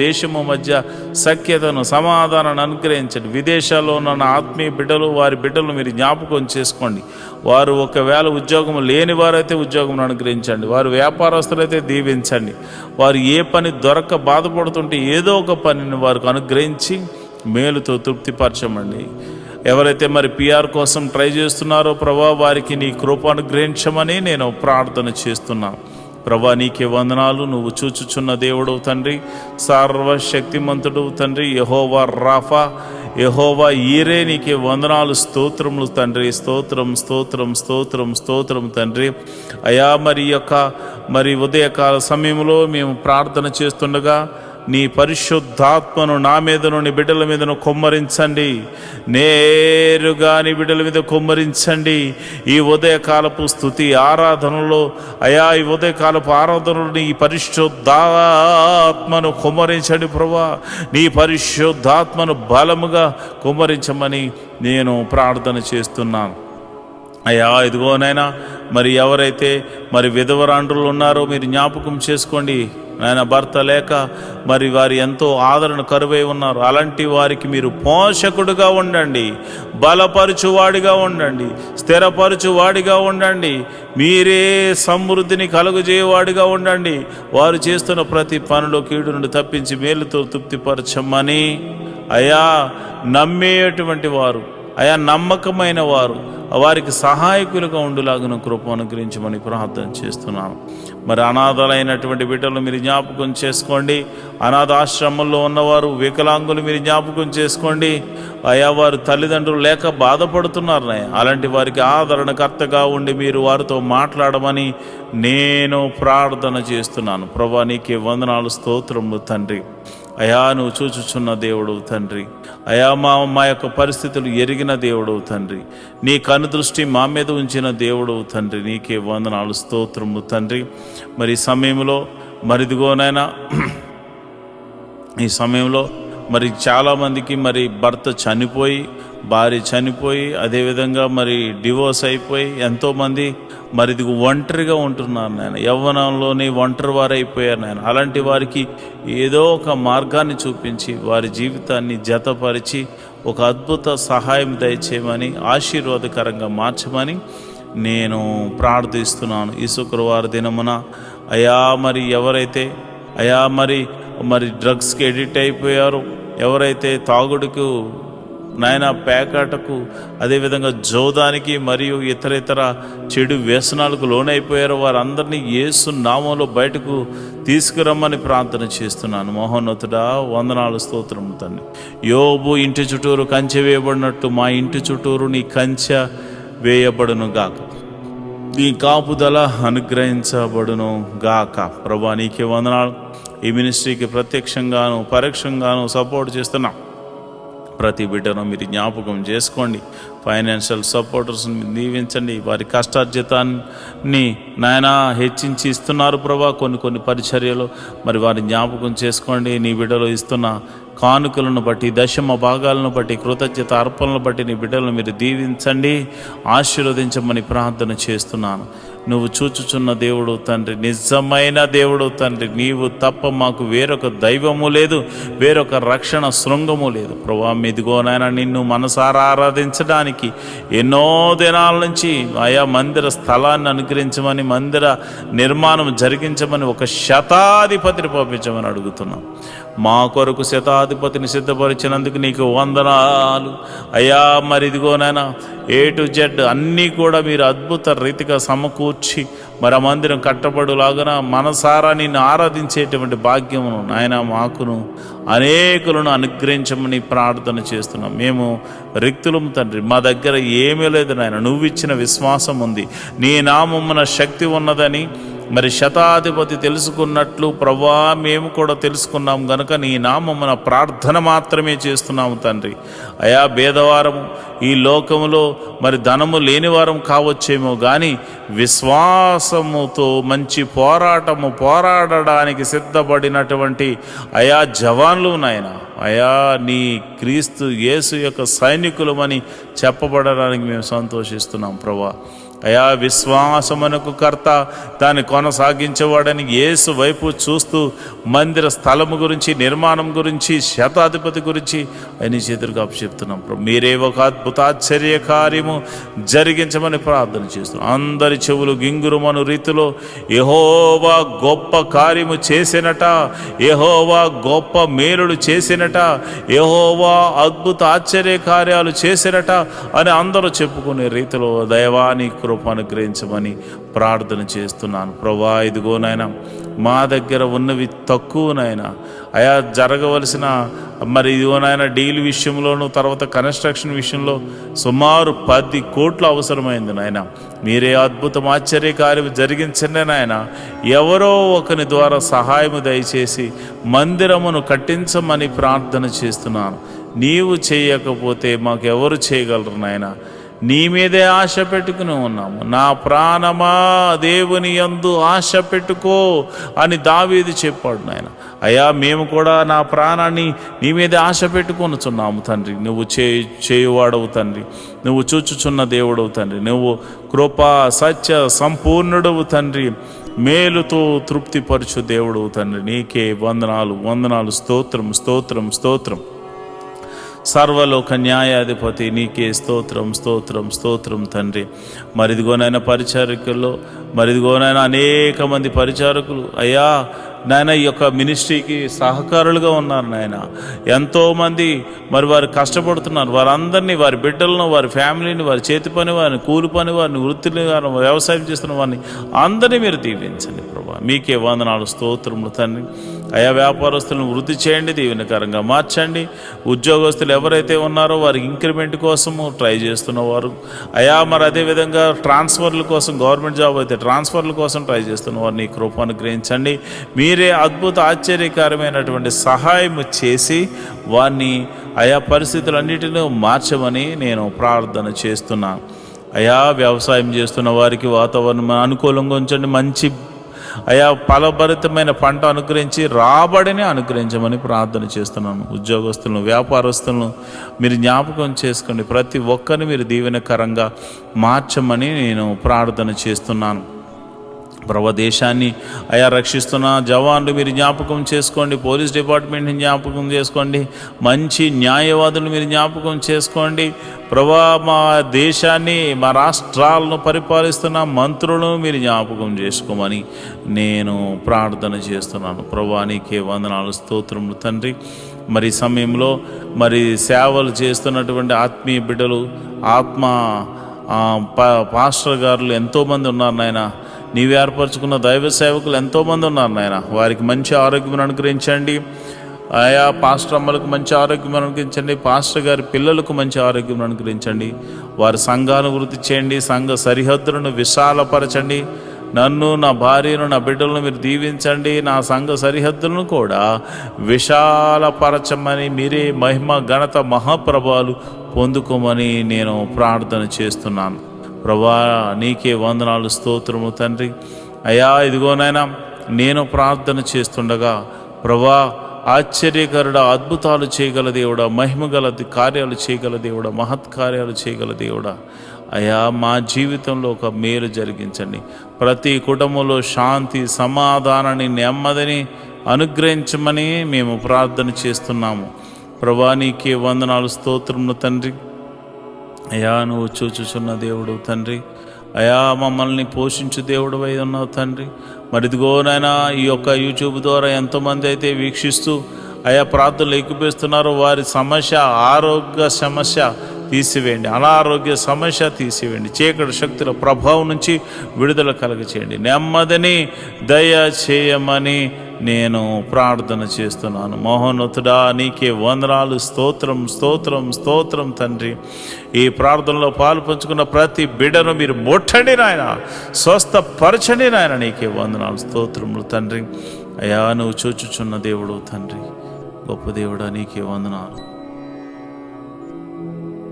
దేశము మధ్య సఖ్యతను, సమాధానాన్ని అనుగ్రహించండి. విదేశాల్లో ఉన్న ఆత్మీయ బిడ్డలు, వారి బిడ్డలు మీరు జ్ఞాపకం చేసుకోండి. వారు ఒకవేళ ఉద్యోగం లేని వారైతే ఉద్యోగం అనుగ్రహించండి. వారు వ్యాపారస్తులైతే దీవించండి. వారు ఏ పని దొరక్క బాధపడుతుంటే ఏదో ఒక పనిని వారికి అనుగ్రహించి మేలుతో తృప్తిపరచమండి. ఎవరైతే మరి పిఆర్ కోసం ట్రై చేస్తున్నారో ప్రభా, వారికి నీ కృప అనుగ్రహించమని నేను ప్రార్థన చేస్తున్నాను. ప్రభా నీకే వందనాలు. నువ్వు చూచుచున్న దేవుడు తండ్రి, సర్వశక్తిమంతుడు తండ్రి, యెహోవా రాఫా, యెహోవా ఈరే, నీకే వందనాలు, స్తోత్రములు తండ్రి. స్తోత్రం తండ్రి. అయా మరి ఉదయకాల సమయంలో మేము ప్రార్థన చేస్తుండగా నీ పరిశుద్ధాత్మను నా మీదను, నీ బిడ్డల మీదను కొమ్మరించండి. నేరుగా నీ బిడ్డల మీద కొమ్మరించండి. ఈ ఉదయకాలపు స్తుతి ఆరాధనలో అయా, ఈ ఉదయకాలపు ఆరాధనలో నీ పరిశుద్ధాత్మను కొమ్మరించండి ప్రభా. నీ పరిశుద్ధాత్మను బలముగా కొమ్మరించమని నేను ప్రార్థన చేస్తున్నాను అయ్యా. ఇదిగోనైనా మరి ఎవరైతే మరి విధవరాండ్రులు ఉన్నారో మీరు జ్ఞాపకం చేసుకోండి నాయన. భర్త లేక మరి వారు ఎంతో ఆదరణ కరువై ఉన్నారు. అలాంటి వారికి మీరు పోషకుడుగా ఉండండి, బలపరచువాడిగా ఉండండి, స్థిరపరచువాడిగా ఉండండి. మీరే సమృద్ధిని కలుగజేయవాడిగా ఉండండి. వారు చేస్తున్న ప్రతి పనిలో కీడు నుండి తప్పించి మేలుతో తృప్తిపరచమని అయా, నమ్మేటువంటి వారు అయా, నమ్మకమైన వారు, వారికి సహాయకులుగా ఉండులాగిన కృప అనుగ్రహించమని ప్రార్థన చేస్తున్నాను. మరి అనాథలైనటువంటి బిడ్డలు మీరు జ్ఞాపకం చేసుకోండి. అనాథాశ్రమంలో ఉన్నవారు, వికలాంగులు మీరు జ్ఞాపకం చేసుకోండి అయా. వారు తల్లిదండ్రులు లేక బాధపడుతున్నారు. అలాంటి వారికి ఆదరణకర్తగా ఉండి మీరు వారితో మాట్లాడమని నేను ప్రార్థన చేస్తున్నాను. ప్రభా నీకే వందనాలు, స్తోత్రములు తండ్రి. అయా నువ్వు చూచుచున్న దేవుడు తండ్రి. అయా మా యొక్క పరిస్థితులు ఎరిగిన దేవుడు తండ్రి. నీ కనుదృష్టి మా మీద ఉంచిన దేవుడు తండ్రి. నీకే వందనాలు, స్తోత్రము తండ్రి. మరి ఈ సమయంలో మరి చాలామందికి మరి భర్త చనిపోయి, భార్య చనిపోయి, అదేవిధంగా మరి డివోర్స్ అయిపోయి ఎంతోమంది మరి ఇది ఒంటరిగా ఉంటున్నారు నాయన. యవ్వనంలోనే ఒంటరి వారు అయిపోయారు నాయన. అలాంటి వారికి ఏదో ఒక మార్గాన్ని చూపించి వారి జీవితాన్ని జతపరిచి ఒక అద్భుత సహాయం దయచేయమని, ఆశీర్వాదకరంగా మార్చమని నేను ప్రార్థిస్తున్నాను. ఈ శుక్రవారం దినమున అయా మరి ఎవరైతే అయా మరి డ్రగ్స్కి ఎడిక్ట్ అయిపోయారో, ఎవరైతే తాగుడుకు నాయన, పేకాటకు, అదేవిధంగా జోదానికి మరియు ఇతర చెడు వ్యసనాలకు లోనైపోయారో వారందరినీ యేసు నామంలో బయటకు తీసుకురమ్మని ప్రార్థన చేస్తున్నాను. మహోన్నతుడా వందనాలు, స్తోత్రము తండ్రి. యోబు ఇంటి చుట్టూరు కంచె వేయబడినట్టు మా ఇంటి చుట్టూరు నీ కంచె వేయబడును గాక, నీ కాపుదల అనుగ్రహించబడును గాక. ప్రభా నీకే వందనాలు. ఈ మినిస్ట్రీకి ప్రత్యక్షంగాను పరోక్షంగాను సపోర్ట్ చేస్తున్నాం ప్రతి బిడ్డను మీరు జ్ఞాపకం చేసుకోండి. ఫైనాన్షియల్ సపోర్టర్స్ని మీరు దీవించండి. వారి కష్టార్జితాన్ని నాయన హెచ్చించి ఇస్తున్నారు ప్రభా కొన్ని పరిచర్యలు, మరి వారిని జ్ఞాపకం చేసుకోండి. నీ బిడ్డలు ఇస్తున్న కానుకలను బట్టి, దశమ భాగాలను బట్టి, కృతజ్ఞత అర్పణలను బట్టి నీ బిడ్డలను మీరు దీవించండి, ఆశీర్వదించమని ప్రార్థన చేస్తున్నాను. నువ్వు చూచుచున్న దేవుడు తండ్రి, నిజమైన దేవుడు తండ్రి. నీవు తప్ప మాకు వేరొక దైవము లేదు, వేరొక రక్షణ శృంగము లేదు ప్రభా. ఇదిగోనైనా నిన్ను మనసారా ఆరాధించడానికి ఎన్నో దినాల నుంచి ఆయా మందిర స్థలాన్ని అనుగ్రహించమని, మందిర నిర్మాణం జరిగించమని ఒక శతాధిపతిని పంపించమని అడుగుతున్నాం. మా కొరకు శతాధిపతిని సిద్ధపరిచినందుకు నీకు వందనాలు అయ్యా. మరి ఇదిగోనైనా A to Z అన్నీ కూడా మీరు అద్భుత రీతిగా సమకూర్చి మరి ఆ మందిరం కట్టబడులాగన మనసారా నిన్ను ఆరాధించేటువంటి భాగ్యమును నాయన మాకును అనేకులను అనుగ్రహించమని ప్రార్థన చేస్తున్నాం. మేము రిక్తులం తండ్రి, మా దగ్గర ఏమీ లేదు నాయన. నువ్వు ఇచ్చిన విశ్వాసం ఉంది, నీ నామమున శక్తి ఉన్నదని మరి శతాధిపతి తెలుసుకున్నట్లు ప్రభా మేము కూడా తెలుసుకున్నాం గనుక నీ నామమున ప్రార్థన మాత్రమే చేస్తున్నాము తండ్రి. అయా భేదవారము ఈ లోకములో మరి ధనము లేనివారం కావచ్చేమో కానీ విశ్వాసముతో మంచి పోరాడడానికి సిద్ధపడినటువంటి అయా జవాన్లు నాయన, అయా నీ క్రీస్తు యేసు యొక్క సైనికులమని చెప్పబడడానికి మేము సంతోషిస్తున్నాం ప్రభా. అయా విశ్వాసమునకు కర్త, దాన్ని కొనసాగించేవాడని యేసు వైపు చూస్తూ మందిర స్థలము గురించి, నిర్మాణం గురించి, శతాధిపతి గురించి ఆయన చేతులకు అప్పచెప్తున్నాం. మీరే ఒక అద్భుతాశ్చర్య కార్యము జరిగించమని ప్రార్థన చేస్తున్నాం. అందరి చెవులు గింగురుమను రీతిలో యెహోవా గొప్ప కార్యము చేసినట, యెహోవా గొప్ప మేలులు చేసినట, యెహోవా అద్భుత ఆశ్చర్య కార్యాలు చేసినట అని అందరూ చెప్పుకునే రీతిలో దైవాని అనుగ్రహించమని ప్రార్థన చేస్తున్నాను ప్రభా. ఇదిగోనైనా మా దగ్గర ఉన్నవి తక్కువనైనా అయా జరగవలసిన మరి ఇదిగోనైనా డీల్ విషయంలోనూ తర్వాత కన్స్ట్రక్షన్ విషయంలో సుమారు 10 కోట్లు అవసరమైంది నాయన. మీరే అద్భుతం ఆశ్చర్య కార్యం జరిగించండి నాయన. ఎవరో ఒకరి ద్వారా సహాయము దయచేసి మందిరమును కట్టించమని ప్రార్థన చేస్తున్నాను. నీవు చేయకపోతే మాకెవరు చేయగలరు నాయన. నీ మీదే ఆశ పెట్టుకుని ఉన్నాము. నా ప్రాణమా దేవుని యందు ఆశ పెట్టుకో అని దావీదు చెప్పాడు నాయన. అయ్యా మేము కూడా నా ప్రాణాన్ని నీ మీదే ఆశ పెట్టుకొనుచున్నాము తండ్రి. నువ్వు చేయువాడవు తండ్రి, నువ్వు చూచుచున్న దేవుడవు తండ్రి, నువ్వు కృపా సత్య సంపూర్ణుడవు తండ్రి, మేలుతో తృప్తిపరచు దేవుడవు తండ్రి. నీకే వందనాలు స్తోత్రం. సర్వలోక న్యాయాధిపతి నీకే స్తోత్రం తండ్రి. మరిదిగోనైనా పరిచారకుల్లో మరిదిగోనైనా అనేక మంది పరిచారకులు అయ్యా నాయన ఈ యొక్క మినిస్ట్రీకి సహకారులుగా ఉన్నారు నాయన. ఎంతోమంది మరి వారు కష్టపడుతున్నారు. వారందరినీ, వారి బిడ్డలను, వారి ఫ్యామిలీని, వారి చేతి పని, వారిని కూలి పని, వారిని వృత్తిని, వ్యవసాయం చేస్తున్న వారిని అందరినీ మీరు దీవించండి ప్రభా. మీకే వందనాలు స్తోత్రములు తండ్రి. అయా వ్యాపారస్తులను వృద్ధి చేయండి, దీవెనకరంగా మార్చండి. ఉద్యోగస్తులు ఎవరైతే ఉన్నారో వారికి ఇంక్రిమెంట్ కోసము ట్రై చేస్తున్నవారు అయా, మరి అదేవిధంగా ట్రాన్స్ఫర్ల కోసం, గవర్నమెంట్ జాబ్ అయితే ట్రాన్స్ఫర్ల కోసం ట్రై చేస్తున్నవారు నీ కృపను గ్రహించండి. మీరే అద్భుత ఆశ్చర్యకరమైనటువంటి సహాయం చేసి వారిని ఆయా పరిస్థితులన్నిటినీ మార్చమని నేను ప్రార్థన చేస్తున్నాను. అయా వ్యవసాయం చేస్తున్న వారికి వాతావరణం అనుకూలంగా ఉంచండి. మంచి అయా ఫలభరితమైన పంట అనుగ్రహించి రాబడిని అనుగ్రహించమని ప్రార్థన చేస్తున్నాను. ఉద్యోగస్తులను, వ్యాపారస్తులను మీరు జ్ఞాపకం చేసుకోండి. ప్రతి ఒక్కరిని మీరు దీవెనకరంగా మార్చమని నేను ప్రార్థన చేస్తున్నాను. దేశాన్ని అయా రక్షిస్తున్న జవాన్లు మీరు జ్ఞాపకం చేసుకోండి. పోలీస్ డిపార్ట్మెంట్ని జ్ఞాపకం చేసుకోండి. మంచి న్యాయవాదులు మీరు జ్ఞాపకం చేసుకోండి. మా దేశాన్ని, మా రాష్ట్రాలను పరిపాలిస్తున్న మంత్రులను మీరు జ్ఞాపకం చేసుకోమని నేను ప్రార్థన చేస్తున్నాను. నీకే వందనాలు స్తోత్రములు తండ్రి. మరి సమయంలో మరి సేవలు చేస్తున్నటువంటి ఆత్మీయ బిడ్డలు, పాస్టర్ గారులు ఎంతోమంది ఉన్నారు నాయన. నీవు ఏర్పరచుకున్న దైవ సేవకులు ఎంతోమంది ఉన్నారు నాయన. వారికి మంచి ఆరోగ్యం అనుగ్రహించండి. ఆయా పాస్టర్ అమ్మలకు మంచి ఆరోగ్యం అనుగ్రహించండి. పాస్టర్ గారి పిల్లలకు మంచి ఆరోగ్యం అనుగ్రహించండి. వారి సంఘాలను వృద్ధి చేయండి. సంఘ సరిహద్దులను విశాలపరచండి. నన్ను, నా భార్యను, నా బిడ్డలను మీరు దీవించండి. నా సంఘ సరిహద్దులను కూడా విశాలపరచమని, మీరే మహిమ ఘనత మహాప్రభావాలు పొందుకోమని నేను ప్రార్థన చేస్తున్నాను. ప్రభా, నీకే వందనాలు, స్తోత్రము తండ్రి. అయ్యా, ఇదిగోనైనా నేను ప్రార్థన చేస్తుండగా ప్రభా, ఆశ్చర్యకరుడ, అద్భుతాలు చేయగల దేవుడా, మహిమగల కార్యాలు చేయగల దేవుడా, మహత్కార్యాలు చేయగల దేవుడా, అయ్యా మా జీవితంలో ఒక మేలు జరిగించండి. ప్రతి కుటుంబంలో శాంతి, సమాధానాన్ని, నెమ్మదిని అనుగ్రహించమని మేము ప్రార్థన చేస్తున్నాము. ప్రభా, నీకే వందనాలు, స్తోత్రములు తండ్రి. అయ్యా, నువ్వు చూచుచున్న దేవుడు తండ్రి. అయా, మమ్మల్ని పోషించు దేవుడు అయి ఉన్నావు తండ్రి. మరి ఇదిగోనైనా ఈ యొక్క యూట్యూబ్ ద్వారా ఎంతోమంది అయితే వీక్షిస్తూ అయా ప్రార్థనలు ఎక్కిపిస్తున్నారో వారి సమస్య, ఆరోగ్య సమస్య తీసివేయండి, అనారోగ్య సమస్య తీసివేయండి, చీకటి శక్తుల ప్రభావం నుంచి విడుదల కలగచేయండి, నెమ్మదిని దయ చేయమని నేను ప్రార్థన చేస్తున్నాను. మహోన్నతుడా, నీకే వందనాలు, స్తోత్రం స్తోత్రం స్తోత్రం తండ్రి. ఈ ప్రార్థనలో పాలు పంచుకున్న ప్రతి బిడ్డను మీరు ముట్టండి నాయన, స్వస్థపరచండి నాయన. నీకే వందనాలు, స్తోత్రములు తండ్రి. అయ్యా, నువ్వు చూచుచున్న దేవుడు తండ్రి, గొప్ప దేవుడా, నీకే వందనాలు.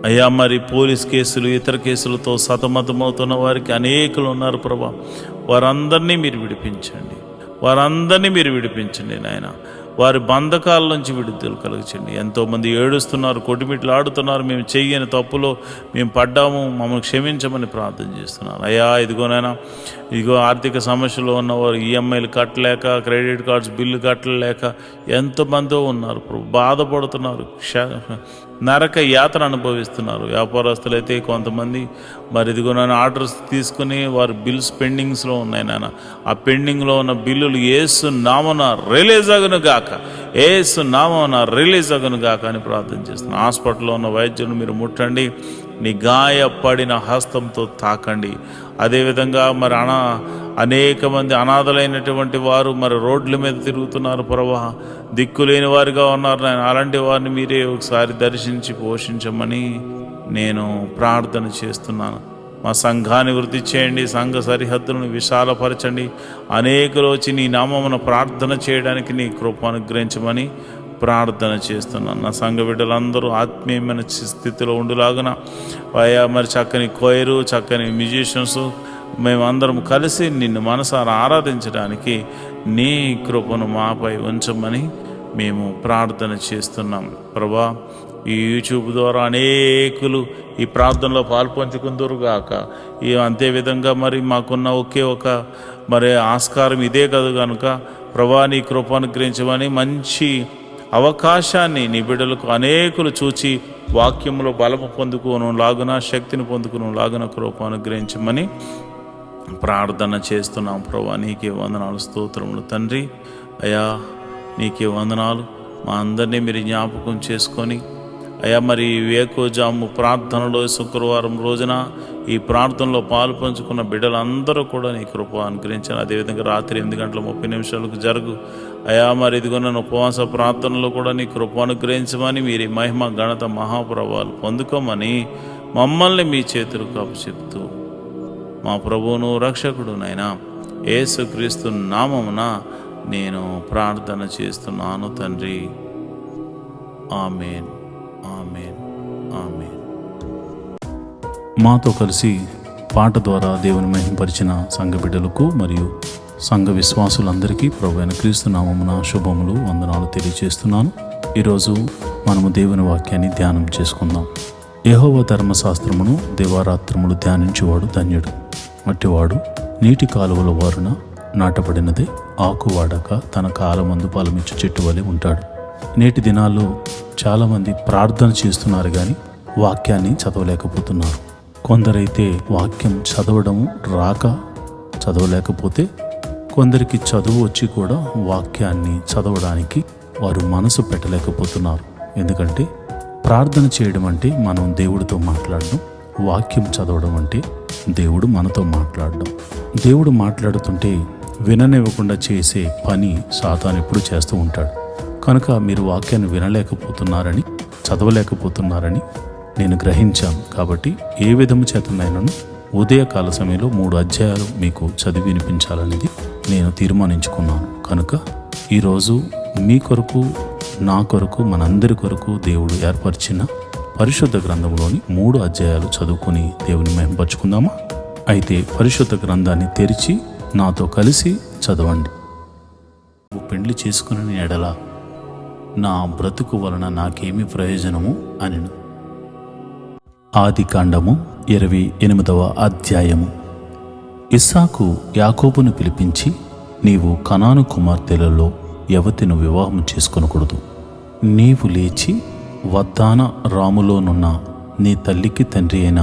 అయ్యా, మరి పోలీస్ కేసులు, ఇతర కేసులతో సతమతమవుతున్న వారికి అనేకులు ఉన్నారు ప్రభా. వారందరినీ మీరు విడిపించండి, వారందరినీ మీరు విడిపించండి నాయన. వారి బంధకాల నుంచి విడుదల కలగచండి. ఎంతోమంది ఏడుస్తున్నారు, కొట్టుమిట్లు ఆడుతున్నారు. మేము చెయ్యని తప్పులో మేము పడ్డాము, మమ్మల్ని క్షమించమని ప్రార్థన చేస్తున్నారు. అయ్యా, ఇదిగోనైనా ఇదిగో ఆర్థిక సమస్యలో ఉన్నవారు ఈఎంఐలు కట్టలేక, క్రెడిట్ కార్డ్స్ బిల్లు కట్టలేక ఎంతమందో ఉన్నారు ప్రభు, బాధపడుతున్నారు, నరక యాతన అనుభవిస్తున్నారు. వ్యాపారస్తులు అయితే కొంతమంది మరి ఇదిగో నాన్న ఆర్డర్స్ తీసుకుని వారు బిల్స్ పెండింగ్స్లో ఉన్నాయి నాన్న. ఆ పెండింగ్లో ఉన్న బిల్లులు యేసు నామమున రిలీజ్ అగును గాక, యేసు నామమున రిలీజ్ అగును గాక అని ప్రార్థన చేస్తున్నాను. హాస్పిటల్లో ఉన్న వైద్యులను మీరు ముట్టండి, నీ గాయపడిన హస్తంతో తాకండి. అదేవిధంగా మరి అనేక మంది అనాథలైనటువంటి వారు మరి రోడ్ల మీద తిరుగుతున్నారు ప్రభా, దిక్కులేని వారిగా ఉన్నారు నాయన. అలాంటి వారిని మీరే ఒకసారి దర్శించి పోషించమని నేను ప్రార్థన చేస్తున్నాను. మా సంఘాన్ని వృద్ధి చేయండి, సంఘ సరిహద్దులను విశాలపరచండి. అనేకులు వచ్చి నీ నామమున ప్రార్థన చేయడానికి నీ కృప అనుగ్రహించమని ప్రార్థన చేస్తున్నాను. నా సంఘ బిడ్డలందరూ ఆత్మీయమైన స్థితిలో ఉండులాగున అయ్యా, మరి చక్కని కోయరు, చక్కని మ్యూజిషియన్స్ మేమందరం కలిసి నిన్ను మనసారా ఆరాధించడానికి నీ కృపను మాపై ఉంచమని మేము ప్రార్థన చేస్తున్నాం ప్రభా. ఈ యూట్యూబ్ ద్వారా అనేకులు ఈ ప్రార్థనలో పాల్పంచుకుందరుగాక. అంతేవిధంగా మరి మాకున్న ఒకే ఒక మరి ఆస్కారం ఇదే కదా కనుక ప్రభా, నీ కృప అనుగ్రహించమని మంచి అవకాశాన్ని నీ బిడ్డలకు అనేకులు చూచి వాక్యంలో బలము పొందుకోను లాగున, శక్తిని పొందుకును లాగున కృప అనుగ్రహించమని ప్రార్థన చేస్తున్నాం ప్రభా. నీకే వందనాలు, స్తోత్రములు తండ్రి. అయ్యా, నీకే వందనాలు. మా అందరినీ మీరు జ్ఞాపకం చేసుకొని అయ్యా, మరి వేకోజాము ప్రార్థనలో శుక్రవారం రోజున ఈ ప్రార్థనలో పాలు పంచుకున్న బిడ్డలందరూ కూడా నీ కృప అనుగ్రహించాను. అదేవిధంగా రాత్రి 8:30 జరుగు అయ్యా, మరి ఇదిగోన్న ఉపవాస ప్రార్థనలో కూడా నీ కృప అనుగ్రహించమని, మీరు మహిమ ఘనత మహాప్రభావాలు పొందుకోమని మమ్మల్ని మీ చేతులకు అప్పచెప్తూ మా ప్రభువును రక్షకుడు నైనా యేసుక్రీస్తు నామమున నేను ప్రార్థన చేస్తున్నాను తండ్రి. ఆమేన్, ఆమేన్, ఆమేన్. మాతో కలిసి పాట ద్వారా దేవుని మహింపరిచిన సంఘ బిడ్డలకు మరియు సంఘ విశ్వాసులందరికీ ప్రభువైన క్రీస్తు నామమున శుభములు, వందనాలు తెలియజేస్తున్నాను. ఈరోజు మనము దేవుని వాక్యాన్ని ధ్యానం చేసుకుందాం. యెహోవా ధర్మశాస్త్రమును దివారాత్రములు ధ్యానించేవాడు ధన్యుడు. అట్టివాడు నీటి కాలువల వారున నాటబడినదే, ఆకు వాడక తన కాలమందు ఫలమిచ్చు చెట్టు వలె ఉంటాడు. నేటి దినాల్లో చాలామంది ప్రార్థన చేస్తున్నారు కానీ వాక్యాన్ని చదవలేకపోతున్నారు. కొందరైతే వాక్యం చదవడము రాక చదవలేకపోతే, కొందరికి చదువు వచ్చి కూడా వాక్యాన్ని చదవడానికి వారు మనసు పెట్టలేకపోతున్నారు. ఎందుకంటే ప్రార్థన చేయడం అంటే మనం దేవుడితో మాట్లాడడం, వాక్యం చదవడం అంటే దేవుడు మనతో మాట్లాడడం. దేవుడు మాట్లాడుతుంటే విననివ్వకుండా చేసే పని సాతాను ఎప్పుడు చేస్తూ ఉంటాడు. కనుక మీరు వాక్యాన్ని వినలేకపోతున్నారని, చదవలేకపోతున్నారని నేను గ్రహించాను. కాబట్టి ఏ విధము చేతనైనాను ఉదయకాల సమయంలో 3 అధ్యాయాలు మీకు చదివి వినిపించాలనేది నేను తీర్మానించుకున్నాను. కనుక ఈరోజు మీ కొరకు, నా కొరకు, మనందరి కొరకు దేవుడు ఏర్పరిచిన పరిశుద్ధ గ్రంథంలోని 3 అధ్యాయాలు చదువుకొని దేవుని మహిమపరుచుకుందామా? అయితే పరిశుద్ధ గ్రంథాన్ని తెరిచి నాతో కలిసి చదవండి. పెండ్లి చేసుకుని ఎడల నా బ్రతుకు వలన నాకేమి ప్రయోజనము అనెను. ఆదికాండము 28వ అధ్యాయము. ఇస్సాకు యాకోబును పిలిపించి, నీవు కనాను కుమార్తెలలో యవతిని వివాహం చేసుకొనకూడదు. నీవు లేచి వద్దాన రాములోనున్న నీ తల్లికి తండ్రి అయిన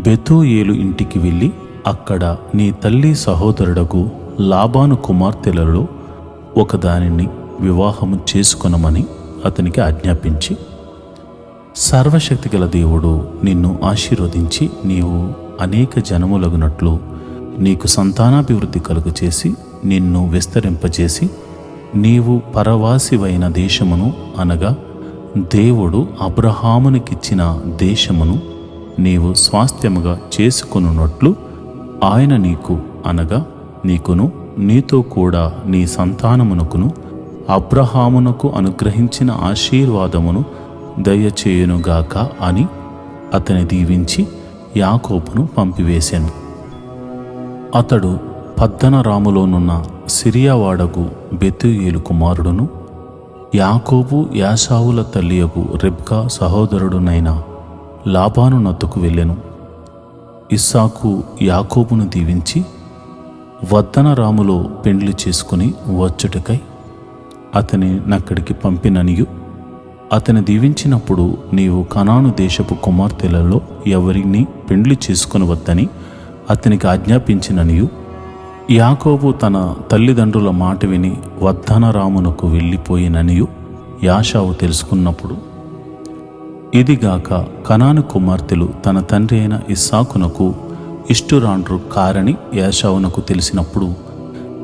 బెతూయేలు ఇంటికి వెళ్ళి అక్కడ నీ తల్లి సహోదరుడకు లాబాను కుమార్తెలలో ఒకదానిని వివాహము చేసుకొనమని అతనికి ఆజ్ఞాపించి, సర్వశక్తిగల దేవుడు నిన్ను ఆశీర్వదించి నీవు అనేక జనములగునట్లు నీకు సంతానాభివృద్ధి కలుగు చేసి నిన్ను విస్తరింపజేసి నీవు పరవాసివైన దేశమును అనగా దేవుడు అబ్రహామునికిచ్చిన దేశమును నీవు స్వాస్థ్యముగా చేసుకొనున్నట్లు ఆయన నీకు అనగా నీకును నీతో కూడా నీ సంతానమునకును అబ్రహామునకు అనుగ్రహించిన ఆశీర్వాదమును దయచేయునుగాక అని అతని దీవించి యాకోబును పంపివేశాను. అతడు పద్దనరాములోనున్న సిరియావాడకు బెతూయేలు కుమారుడును యాకోబు యాసావుల తల్లియగు రెబ్కా సహోదరుడునైన లాబాను నద్దకు వెళ్ళెను. ఇస్సాకు యాకోబును దీవించి వద్దనరాములో పెండ్లి చేసుకుని వచ్చుటకై అతని నక్కడికి పంపిననియు, అతని దీవించినప్పుడు నీవు కనాను దేశపు కుమార్తెలలో ఎవరిని పెండ్లి చేసుకొనవద్దని అతనికి ఆజ్ఞాపించిననియు, యాకోబు తన తల్లిదండ్రుల మాట విని వద్దనరామునకు వెళ్ళిపోయిననియు యాషావు తెలుసుకున్నప్పుడు, ఇదిగాక కనాను కుమార్తెలు తన తండ్రి అయిన ఇస్సాకునకు ఇష్టురాండ్రు కారని యాషావునకు తెలిసినప్పుడు,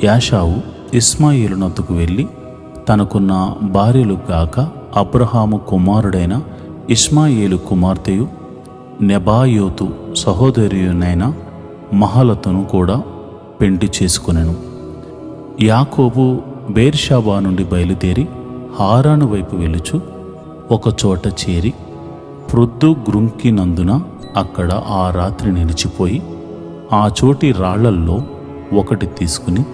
యాషావు ఇస్మాయిలునొద్దకు వెళ్ళి తనకున్న భార్యలు గాక అబ్రహాము కుమారుడైన ఇష్మాయేలు కుమార్తెయు నెబాయోతు సహోదరియునైన మహలతును కూడా పెండ్లి చేసుకొనెను. యాకోబు బేర్షాబా నుండి బయలుదేరి హారాను వైపు వెలుచు ఒకచోట చేరి ప్రొద్దు గ్రుంకినందున అక్కడ ఆ రాత్రి నిలిచిపోయి ఆ చోటి రాళ్లల్లో ఒకటి తీసుకుని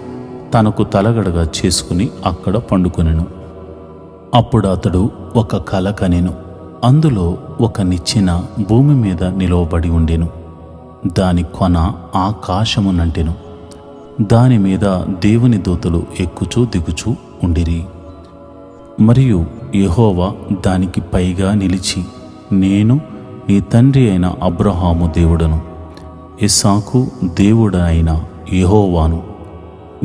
తనకు తలగడగా చేసుకుని అక్కడ పండుకొనెను. అప్పుడు అతడు ఒక కల కనెను. అందులో ఒక నిచ్చెన భూమి మీద నిలవబడి ఉండెను. దాని కొన ఆకాశమునంటెను. దాని మీద దేవుని దూతలు ఎక్కుచూ దిగుచూ ఉండిరి. మరియు యెహోవా దానికి పైగా నిలిచి, నేను నీ తండ్రి అయిన అబ్రహాము దేవుడను, ఇస్సాకు దేవుడైన యెహోవాను.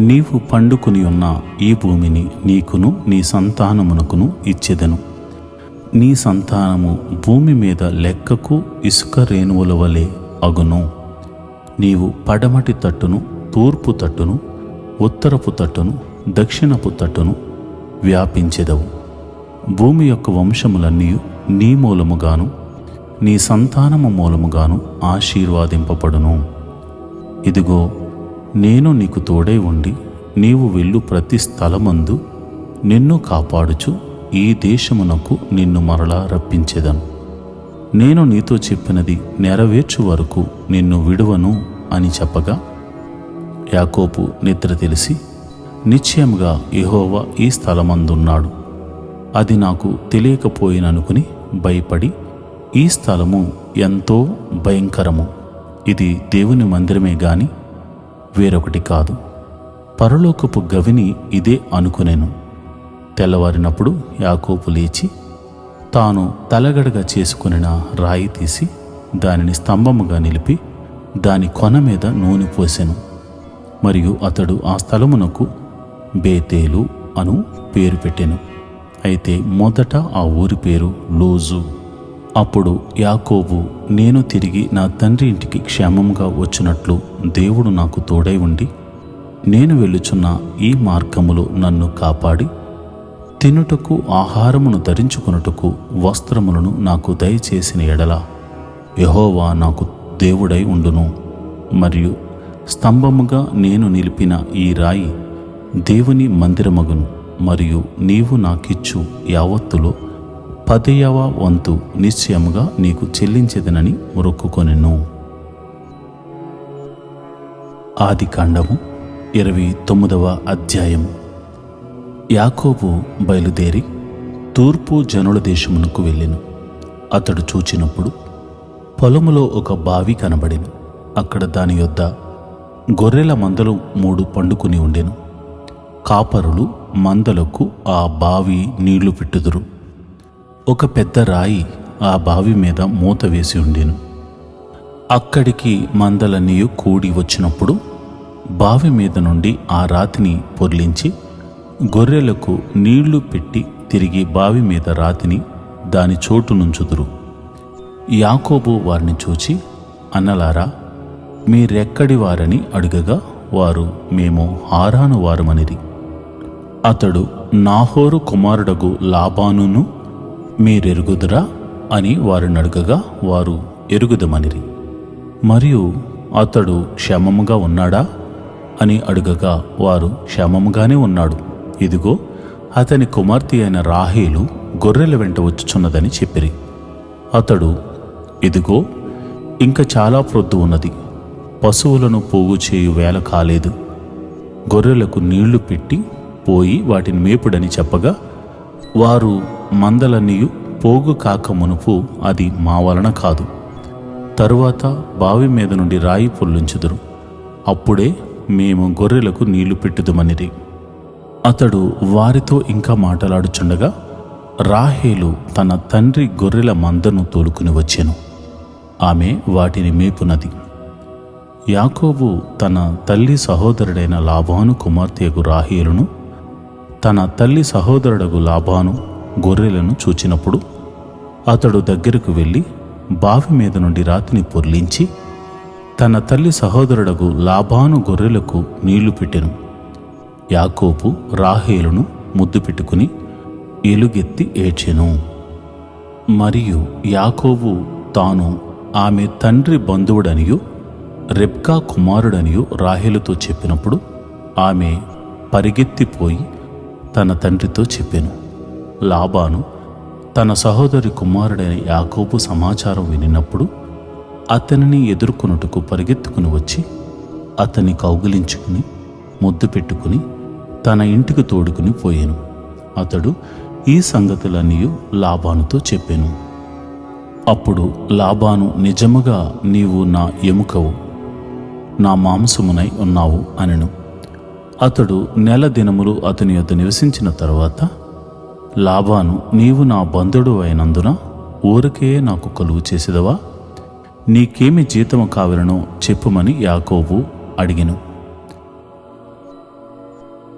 నీవు పండుకొని ఉన్న ఈ భూమిని నీకును నీ సంతానమునకును ఇచ్చెదను. నీ సంతానము భూమి మీద లెక్కకు ఇసుక రేణువుల వలె అగును. నీవు పడమటి తట్టును, తూర్పు తట్టును, ఉత్తరపు తట్టును, దక్షిణపు తట్టును వ్యాపించెదవు. భూమి యొక్క వంశములన్నీ నీ మూలముగాను నీ సంతానము మూలముగాను ఆశీర్వాదింపబడును. ఇదిగో, నేను నీకు తోడై ఉండి నీవు వెళ్ళు ప్రతి స్థలమందు నిన్ను కాపాడుచు ఈ దేశమునకు నిన్ను మరలా రప్పించెదను. నేను నీతో చెప్పినది నెరవేర్చు వరకు నిన్ను విడువను అని చెప్పగా, యాకోబు నిద్ర తెలిసి, నిశ్చయముగా యెహోవా ఈ స్థలమందున్నాడు, అది నాకు తెలియకపోయిననుకుని భయపడి, ఈ స్థలము ఎంతో భయంకరము, ఇది దేవుని మందిరమే గాని వేరొకటి కాదు, పరలోకపు గవిని ఇదే అనుకునేను. తెల్లవారినప్పుడు యాకోబు లేచి తాను తలగడగా చేసుకొనిన రాయి తీసి దానిని స్తంభముగా నిలిపి దాని కొన మీద నూనె పోసెను. మరియు అతడు ఆ స్థలమునకు బేతేలు అను పేరు పెట్టెను. అయితే మొదట ఆ ఊరి పేరు లోజు. అప్పుడు యాకోబు, నేను తిరిగి నా తండ్రి ఇంటికి క్షేమంగా వచ్చినట్లు దేవుడు నాకు తోడై ఉండి నేను వెళ్ళుచున్న ఈ మార్గములో నన్ను కాపాడి తినుటకు ఆహారమును ధరించుకొనుటకు వస్త్రములను నాకు దయచేసిన ఎడల యెహోవా నాకు దేవుడై ఉండును. మరియు స్తంభముగా నేను నిలిపిన ఈ రాయి దేవుని మందిరమగును. మరియు నీవు నాకిచ్చు యావత్తులో 10వ వంతు నిశ్చయముగా నీకు చెల్లించెదనని మొక్కుకొనెను. ఆదికాండము 29వ అధ్యాయము. యాకోబు బయలుదేరి తూర్పు జనుల దేశమునకు వెళ్ళెను. అతడు చూచినప్పుడు పొలములో ఒక బావి కనబడెను. అక్కడ దాని యొద్ద గొర్రెల మందలు 3 పండుకుని ఉండెను. కాపరులు మందలకు ఆ బావి నీళ్లు పెట్టుదురు. ఒక పెద్ద రాయి ఆ బావి మీద మూత వేసి ఉండెను. అక్కడికి మందలన్నీ కూడి వచ్చినప్పుడు బావి మీద నుండి ఆ రాతిని పొర్లించి గొర్రెలకు నీళ్లు పెట్టి తిరిగి బావి మీద రాతిని దాని చోటు నుంచుదురు. యాకోబు వారిని చూచి, అన్నలారా, మీరెక్కడి వారని అడుగగా వారు, మేము హారాను వారమనిరి. అతడు, నాహోరు కుమారుడగు లాబానును మీరెరుగుదురా అని వారిని అడుగగా వారు, ఎరుగుదమనిరి. మరియు అతడు క్షేమముగా ఉన్నాడా అని అడుగగా వారు, క్షేమముగానే ఉన్నాడు. ఇదిగో అతని కుమార్తె అయిన రాహేలు గొర్రెల వెంట వచ్చుచున్నదని చెప్పిరి. అతడు, ఇదిగో ఇంకా చాలా ప్రొద్దు ఉన్నది, పశువులను పోగు చేయు వేళ కాలేదు. గొర్రెలకు నీళ్లు పెట్టి పోయి వాటిని మేపుడని చెప్పగా వారు, మందలన్నీ పోగు కాక మునుపు అది మా వలన కాదు. తరువాత బావి మీద నుండి రాయి పొల్లించుదురు, అప్పుడే మేము గొర్రెలకు నీళ్లు పెట్టుదుమనిరి. అతడు వారితో ఇంకా మాట్లాడుచుండగా రాహేలు తన తండ్రి గొర్రెల మందను తోలుకుని వచ్చెను. ఆమె వాటిని మేపునది. యాకోబు తన తల్లి సహోదరుడైన లాబాను కుమార్తెయగు రాహేలును, తన తల్లి సహోదరుడగు లాబాను గొర్రెలను చూచినప్పుడు అతడు దగ్గరకు వెళ్ళి బావి మీద నుండి రాతిని పొర్లించి తన తల్లి సహోదరుడగు లాబాను గొర్రెలకు నీళ్లు పెట్టెను. యాకోబు రాహేలును ముద్దు పెట్టుకుని ఎలుగెత్తి ఏడ్చెను. మరియు యాకోబు తాను ఆమె తండ్రి బంధువుడనియు రెబ్కా కుమారుడనియు రాహేలుతో చెప్పినప్పుడు ఆమె పరిగెత్తిపోయి తన తండ్రితో చెప్పెను. లాబాను తన సహోదరి కుమారుడైన యాకోబు సమాచారం వినినప్పుడు అతనిని ఎదుర్కొనుటకు పరిగెత్తుకుని వచ్చి అతన్ని కౌగిలించుకుని ముద్దు పెట్టుకుని తన ఇంటికి తోడుకుని పోయాను. అతడు ఈ సంగతులన్నీ లాబానుతో చెప్పాను. అప్పుడు లాబాను, నిజముగా నీవు నా ఎముకవు, నా మాంసమునై ఉన్నావు అనెను. అతడు 1 నెల దినములు అతని యొద్ద నివసించిన తరువాత లాబాను, నీవు నా బంధుడు అయినందున ఊరికే నాకు కొలువు చేసేదవా? నీకేమి జీతము కావలనో చెప్పుమని యాకోబు అడిగెను.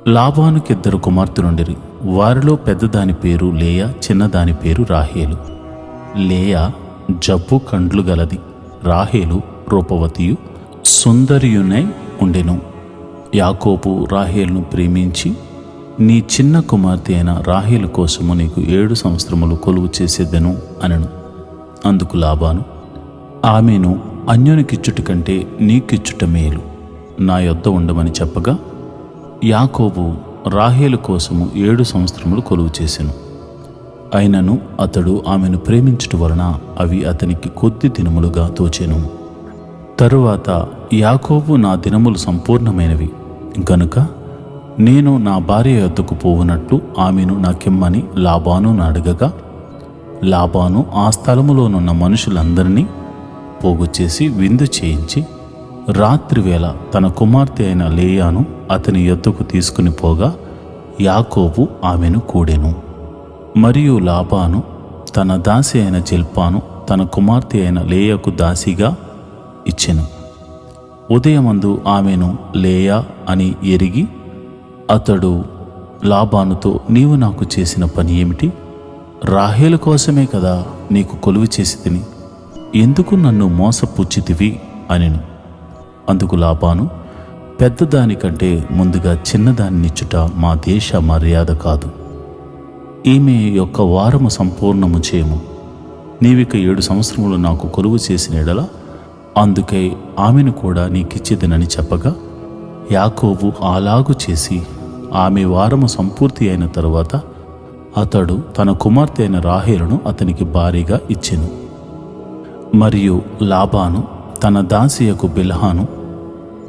లాబానుకి 2 కుమార్తెలుండిరి. వారిలో పెద్దదాని పేరు లేయా, చిన్నదాని పేరు రాహేలు. లేయా జబ్బు కండ్లు గలది, రాహేలు రూపవతియు సుందరియునై ఉండెను. యాకోబు రాహేలును ప్రేమించి, నీ చిన్న కుమార్తె అయిన రాహేలు కోసము నీకు 7 సంవత్సరములు కొలువు చేసేదెను అనెను. అందుకు లాబాను, ఆమెను అన్యునికిచ్చుట కంటే నీకిచ్చుట మేలు, నా యొద్ద ఉండమని చెప్పగా యాకోబు రాహేలు కోసము 7 సంవత్సరములు కొలువు చేసెను. అయినను అతడు ఆమెను ప్రేమించుట వలన అవి అతనికి కొద్ది దినములుగా తోచెను. తరువాత యాకోబు, నా దినములు సంపూర్ణమైనవి గనుక నేను నా భార్య యొద్దకు పోవునట్లు ఆమెను నాకిమ్మని లాబాను అడగగా లాబాను ఆ స్థలములోనున్న మనుషులందరినీ పోగు చేసి విందు చేయించి రాత్రివేళ తన కుమార్తె అయిన లేయాను అతని యొద్దకు తీసుకుని పోగా యాకోబు ఆమెను కూడెను. మరియు లాబాను తన దాసి అయిన జిల్పాను తన కుమార్తె అయిన లేయాకు దాసిగా ఇచ్చెను. ఉదయమందు ఆమెను లేయా అని ఎరిగి అతడు లాబానుతో, నీవు నాకు చేసిన పని ఏమిటి? రాహేలు కోసమే కదా నీకు కొలువు చేసి తిని, ఎందుకు నన్ను మోసపుచ్చితివి అనెను. అందుకు లాబాను, పెద్దదానికంటే ముందుగా చిన్నదానినిచ్చుట మా దేశ మర్యాద కాదు. ఈమె యొక్క వారము సంపూర్ణము చేయము. నీవిక 7 సంవత్సరములు నాకు కొలువు చేసిన ఎడల అందుకై ఆమెను కూడా నీకిచ్చేదనని చెప్పగా, యాకోబు అలాగు చేసి ఆమె వారము సంపూర్తి అయిన తరువాత అతడు తన కుమార్తె అయిన రాహేలును అతనికి భార్యగా ఇచ్చెను. మరియు లాబాను తన దాసియకు బిల్హాను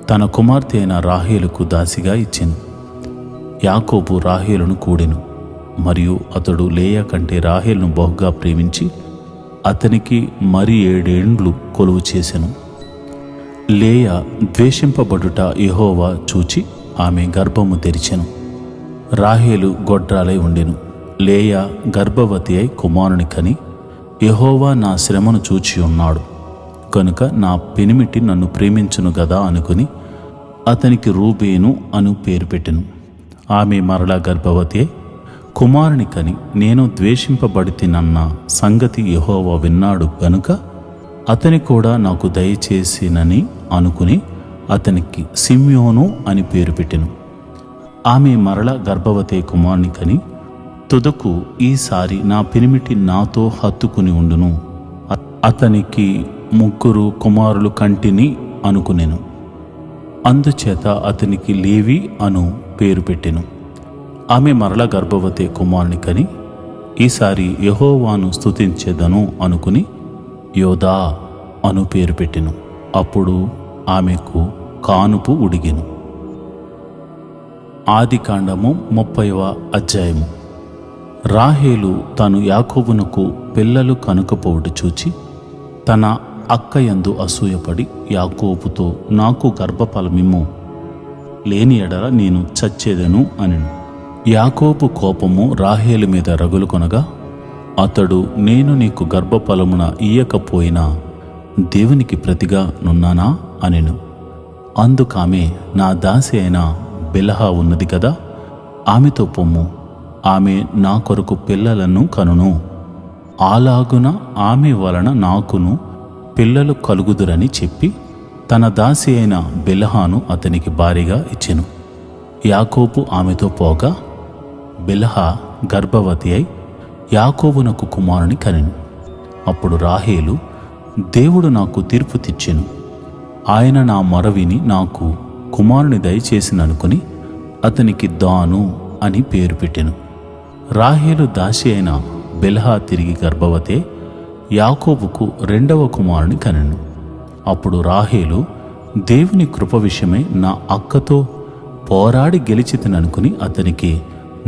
తన కుమార్తె అయిన రాహేలుకు దాసిగా ఇచ్చెను. యాకోబు రాహేలును కూడెను. మరియు అతడు లేయా కంటే రాహేలును బహుగా ప్రేమించి అతనికి మరి 7 ఏండ్లు కొలువు చేసెను. లేయా ద్వేషింపబడుట యెహోవా చూచి ఆమె గర్భము తెరిచెను. రాహేలు గొడ్రాలై ఉండెను. లేయా గర్భవతి అయి కుమారుని కని, యెహోవా నా శ్రమను చూచి ఉన్నాడు కనుక నా పెనిమిటి నన్ను ప్రేమించును గదా అనుకుని అతనికి రూబేను అను పేరు పెట్టెను. ఆమె మరలా గర్భవతి అయి కుమారుని కని, నేను ద్వేషింపబడితినన్న సంగతి యెహోవా విన్నాడు గనుక అతని కూడా నాకు దయచేసినని అనుకుని అతనికి సిమ్యోను అని పేరు పెట్టెను. ఆమె మరల గర్భవతి కుమారుని కని, తుదకు ఈసారి నా పెనిమిటి నాతో హత్తుకుని ఉండును, అతనికి 3 కుమారులు కంటిని అనుకునెను. అందుచేత అతనికి లేవి అను పేరు పెట్టెను. ఆమె మరల గర్భవతి కుమారుని కని, ఈసారి యెహోవాను స్తుతించెదను అనుకుని యోదా అను పేరు పెట్టెను. అప్పుడు ఆమెకు కానుపు ఉడిగెను. ఆదికాండము 30వ అధ్యాయము. రాహేలు తాను యాకోబునకు పిల్లలు కనుకపోవుట చూచి తన అక్కయందు అసూయపడి యాకోబుతో, నాకు గర్భఫలమిమ్ము, లేని ఎడల నేను చచ్చేదను అనెను. యాకోబు కోపము రాహేలు మీద రగులుకొనగా అతడు, నేను నీకు గర్భఫలమున ఇయ్యకపోయినా దేవునికి ప్రతిగా నున్నానా అనెను. అందుకామె, నా దాసి అయిన బిల్హా ఉన్నది కదా, ఆమెతో పొమ్ము, ఆమె నా కొరకు పిల్లలను కనును, అలాగున ఆమె వలన నాకును పిల్లలు కలుగుదురని చెప్పి తన దాసి అయిన బిల్హాను అతనికి భార్యగా ఇచ్చెను. యాకోబు ఆమెతో పోగా బిల్హా గర్భవతి అయి యాకోబునకు కుమారుని కనెను. అప్పుడు రాహేలు, దేవుడు నాకు తీర్పు తెచ్చెను, ఆయన నా మొర విని నాకు కుమారుని దయచేసిననుకుని అతనికి దాను అని పేరు పెట్టెను. రాహేలు దాసి అయిన బిల్హా తిరిగి గర్భవతే యాకోబుకు 2వ కుమారుని కనెను. అప్పుడు రాహేలు, దేవుని కృప విషయమై నా అక్కతో పోరాడి గెలిచితిననుకుని అతనికి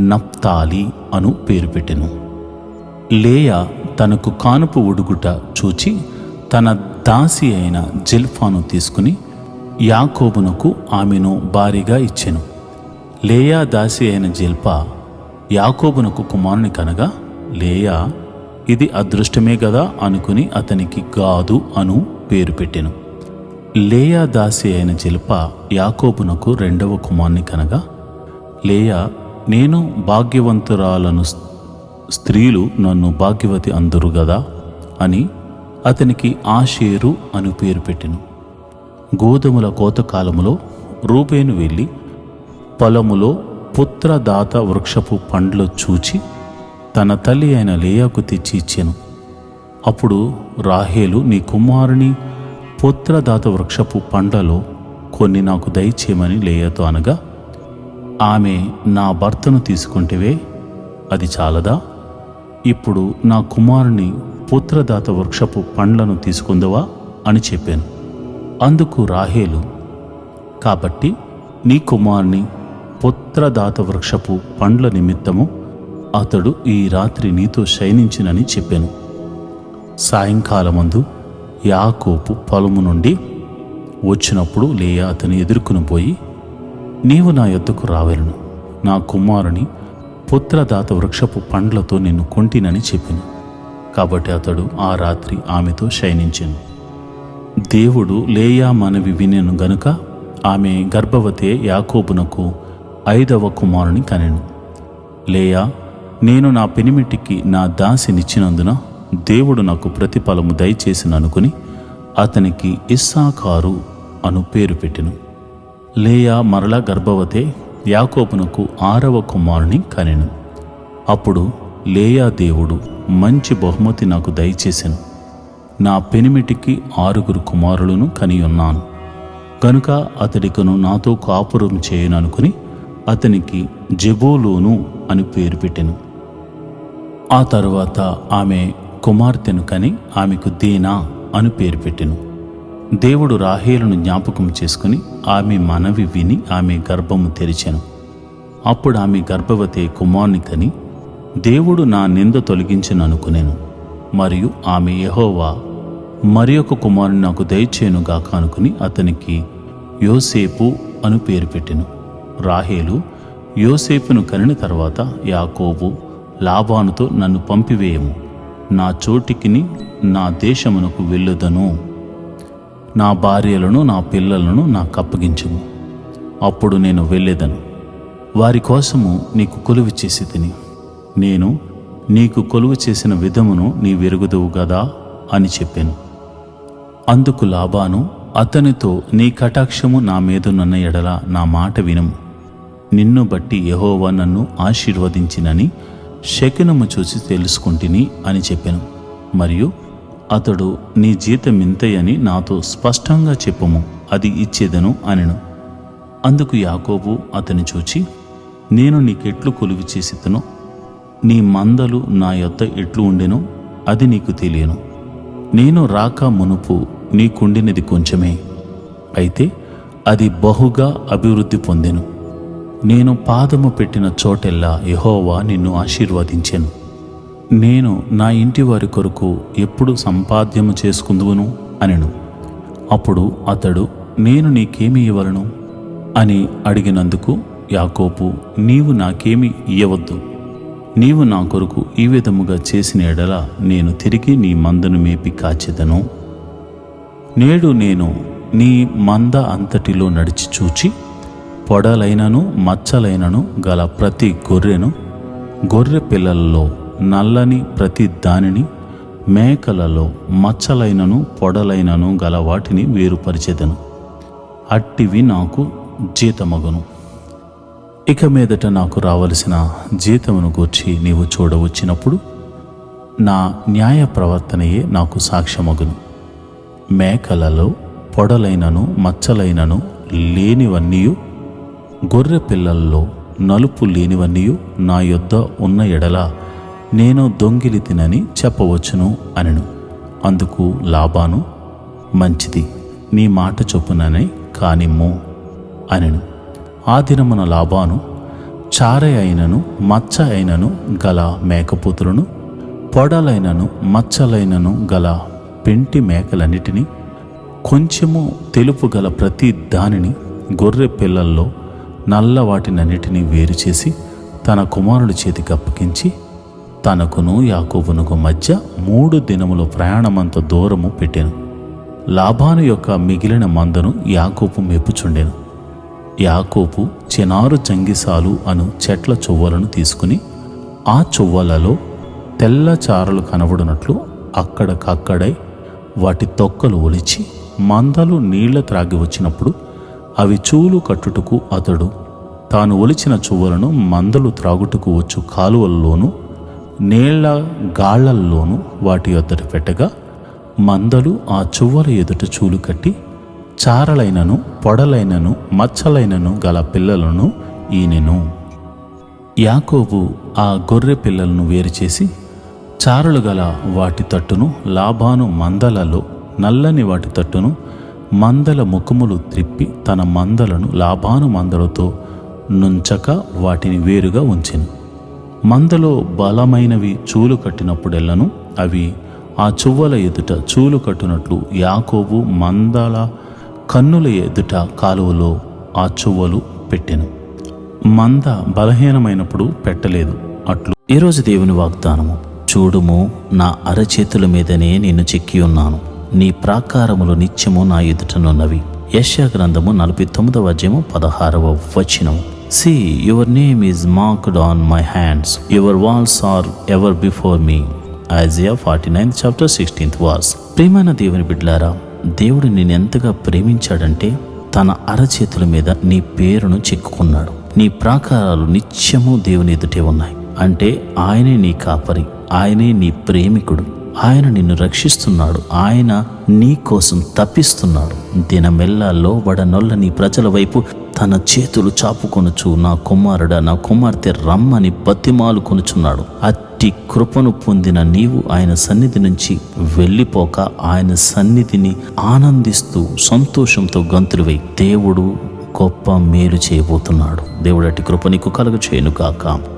నప్తాలి అను పేరు పెట్టెను. లేయా తనకు కానుపు ఉడుగుట చూచి తన దాసి అయిన జిల్పాను తీసుకుని యాకోబునకు ఆమెను భార్యగా ఇచ్చెను. లేయా దాసి అయిన జిల్పా యాకోబునకు కుమారుని కనగా లేయా, ఇది అదృష్టమే గదా అనుకుని అతనికి గాదు అను పేరు పెట్టెను. లేయా దాసి అయిన జిల్పా యాకోబునకు 2వ కుమారుని కనగా లేయా, నేను భాగ్యవంతురాలను, స్త్రీలు నన్ను భాగ్యవతి అందురు గదా అని అతనికి ఆషేరు అను పేరు పెట్టెను. గోధుమల కోతకాలములో రూబేను వెళ్ళి పొలములో పుత్రదాత వృక్షపు పండ్లు చూచి తన తల్లి అయిన లేయాకు తెచ్చి ఇచ్చెను. అప్పుడు రాహేలు, నీ కుమారుని పుత్రదాత వృక్షపు పండ్లలో కొన్ని నాకు దయచేయమని లేయాతో అనగా, ఆమె, నా భర్తను తీసుకుంటేవే అది చాలదా? ఇప్పుడు నా కుమారుని పుత్రదాత వృక్షపు పండ్లను తీసుకుందవా అని చెప్పాను. అందుకు రాహేలు, కాబట్టి నీ కుమారుని పుత్రదాత వృక్షపు పండ్ల నిమిత్తము అతడు ఈ రాత్రి నీతో శయనించినని చెప్పాను. సాయంకాలమందు యాకోబు పొలము నుండి వచ్చినప్పుడు లేయా అతని ఎదుర్కొని పోయి, నీవు నా యొద్దకు రావెలను, నా కుమారుని పుత్రదాత వృక్షపు పండ్లతో నిన్ను కొంటినని చెప్పాను. కాబట్టి అతడు ఆ రాత్రి ఆమెతో శయనించెను. దేవుడు లేయా మనవి వినెను గనుక ఆమె గర్భవతే యాకోబునకు 5వ కుమారుని కనెను. లేయా, నేను నా పెనిమిటికి నా దాసినిచ్చినందున దేవుడు నాకు ప్రతిఫలము దయచేసిననుకుని అతనికి ఇస్సాకారు అను పేరు పెట్టెను. లేయా మరలా గర్భవతే యాకోబునకు 6వ కుమారుని కనెను. అప్పుడు లేయా, దేవుడు మంచి బహుమతి నాకు దయచేసెను, నా పెనిమిటికి 6 కుమారులను కనియున్నాను గనుక అతడికను నాతో కాపురం చేయననుకుని అతనికి జెబూలూను అని పేరు పెట్టెను. ఆ తరువాత ఆమె కుమార్తెను కని ఆమెకు దీనా అని పేరు పెట్టెను. దేవుడు రాహేలును జ్ఞాపకం చేసుకుని ఆమె మనవి విని ఆమె గర్భము తెరిచెను. అప్పుడు ఆమె గర్భవతి కుమారుని కని దేవుడు నా నింద తొలగించననుకునేను. మరియు ఆమె యెహోవా మరి ఒక కుమారుని నాకు దయచేయునుగాక అనుకుని అతనికి యోసేపు అని పేరు పెట్టెను. రాహేలు యోసేపును కనిన తర్వాత యాకోబు లాబానుతో, నన్ను పంపివేయము, నా చోటికిని నా దేశమునకు వెళ్ళుదను, నా భార్యలను నా పిల్లలను నాకు అప్పగించుము, అప్పుడు నేను వెళ్ళేదను, వారి కోసము నీకు కొలువు చేసి తిని, నేను నీకు కొలువు చేసిన విధమును నీ వెరుగుదువు గదా అని చెప్పాను. అందుకు లాబాను అతనితో, నీ కటాక్షము నా మీదున్న ఎడల నా మాట వినుము, నిన్ను బట్టి యెహోవా నన్ను ఆశీర్వదించినని శకునము చూసి తెలుసుకుంటుని అని చెప్పాను. మరియు అతడు, నీ జీతం ఇంతయని నాతో స్పష్టంగా చెప్పుము, అది ఇచ్చేదను అనెను. అందుకు యాకోబు అతని చూచి, నేను నీకెట్లు కొలువు చేసితునో, నీ మందలు నా యొద్ద ఎట్లు ఉండెనో అది నీకు తెలియను. నేను రాక మునుపు నీకుండినది కొంచెమే, అయితే అది బహుగా అభివృద్ధి పొందెను. నేను పాదము పెట్టిన చోటెల్లా యెహోవా నిన్ను ఆశీర్వదించెను. నేను నా ఇంటి వారి కొరకు ఎప్పుడు సంపాద్యము చేసుకుందువును అనెను. అప్పుడు అతడు, నేను నీకేమి ఇవ్వలను అని అడిగినందుకు యాకోబు, నీవు నాకేమి ఇయ్యవద్దు, నీవు నా కొరకు ఈ విధముగా చేసిన ఎడల నేను తిరిగి నీ మందను మేపి కాచెదను. నేడు నేను నీ మంద అంతటిలో నడిచి చూచి, పొడలైనను మచ్చలైనను గల ప్రతి గొర్రె పిల్లలలో నల్లని ప్రతి దానిని, మేకలలో మచ్చలైనను పొడలైనను గల వాటిని వేరుపరిచెదను, అట్టివి నాకు జీతమగును. ఇక మీదట నాకు రావలసిన జీతమును గూర్చి నీవు చూడవచ్చినప్పుడు నా న్యాయ ప్రవర్తనయే నాకు సాక్ష్యమగును. మేకలలో పొడలైనను మచ్చలైనను లేనివన్నీయు, గొర్రె పిల్లల్లో నలుపు లేనివన్నీయు నా యొద్ద ఉన్న ఎడల నేను దొంగిలి తినని చెప్పవచ్చును అనెను. అందుకు లాబాను, మంచిది, నీ మాట చొప్పుననే కానిమ్ము అనెను. ఆ దినమున లాబాను చారె అయినను మచ్చ అయినను గల మేకపోతులను, పొడలైనను మచ్చలైనను గల పెంటి మేకలన్నిటినీ, కొంచెము తెలుపు గల ప్రతి దానిని, గొర్రె పిల్లల్లో నల్ల వాటినన్నిటినీ వేరు చేసి తన కుమారుడి చేతికి అప్పగించి, తనకును యాకోబునకు మధ్య 3 దినముల ప్రయాణమంత దూరము పెట్టెను. లాబాను యొక్క మిగిలిన మందను యాకోబు మెప్పుచుండెను. యాకోబు చినారు జంగిసాలు అను చెట్ల చువ్వలను తీసుకుని ఆ చువ్వలలో తెల్ల చారలు కనబడినట్లు అక్కడకక్కడై వాటి తొక్కలు ఒలిచి, మందలు నీళ్ల త్రాగి వచ్చినప్పుడు అవి చూలు కట్టుటకు అతడు తాను ఒలిచిన చువ్వలను మందలు త్రాగుటకు వచ్చు కాలువల్లోనూ నీళ్ల గాళ్లల్లోనూ వాటి యొద్దట పెట్టగా, మందలు ఆ చువ్వల ఎదుట చూలు కట్టి చారలైనను పొడలైనను మచ్చలైనను గల పిల్లలను ఈనెను. యాకోబు ఆ గొర్రె పిల్లలను వేరుచేసి చారలు గల వాటి తట్టును, లాబాను మందలలో నల్లని వాటి తట్టును, మందల ముఖములు త్రిప్పి తన మందలను లాబాను మందలతో నుంచక వాటిని వేరుగా ఉంచెను. మందలో బలమైనవి చూలు కట్టినప్పుడెల్లను అవి ఆ చువ్వల ఎదుట చూలు కట్టునట్లు యాకోబు మందల కన్నుల ఎదుట కాలువలో ఆ చువ్వలు పెట్టెను. మంద బలహీనమైనప్పుడు పెట్టలేదు. అట్లు ఈరోజు దేవుని వాగ్దానము, చూడుము, నా అరచేతుల మీదనే నేను చెక్కి ఉన్నాను, నీ ప్రాకారములు నిత్యము నా ఎదుటనున్నవి. యెషయా గ్రంథము 49వ అధ్యాయము 16వ వచనం. See, your name is marked on my hands, your walls are ever before me. Isaiah 49th chapter 16th verse. ప్రియమైన దేవుని బిడ్డలారా, దేవుడు నిన్నెంతగా ప్రేమించాడంటే తన అరచేతుల మీద నీ పేరును చెక్కుకున్నాడు. నీ ప్రాకారాలు నిత్యము దేవుని ఎదుటే ఉన్నాయి. అంటే ఆయనే నీ కాపరి, ఆయనే నీ ప్రేమికుడు, ఆయన నిన్ను రక్షిస్తున్నాడు. ఆయన నీ కోసం తప్పిస్తున్నాడు. దినమెల్లా లోబడనొల్లని ప్రజల వైపు తన చేతులు చాపుకొనుచు, నా కుమారుడా, నా కుమార్తె రమ్మని బతిమాలు కొనుచున్నాడు. అట్టి కృపను పొందిన నీవు ఆయన సన్నిధి నుంచి వెళ్ళిపోక ఆయన సన్నిధిని ఆనందిస్తూ సంతోషంతో గంతులు వేయి. దేవుడు గొప్ప మేలు చేయబోతున్నాడు. దేవుడు అట్టి కృప నీకు కలుగ చేయను గాక.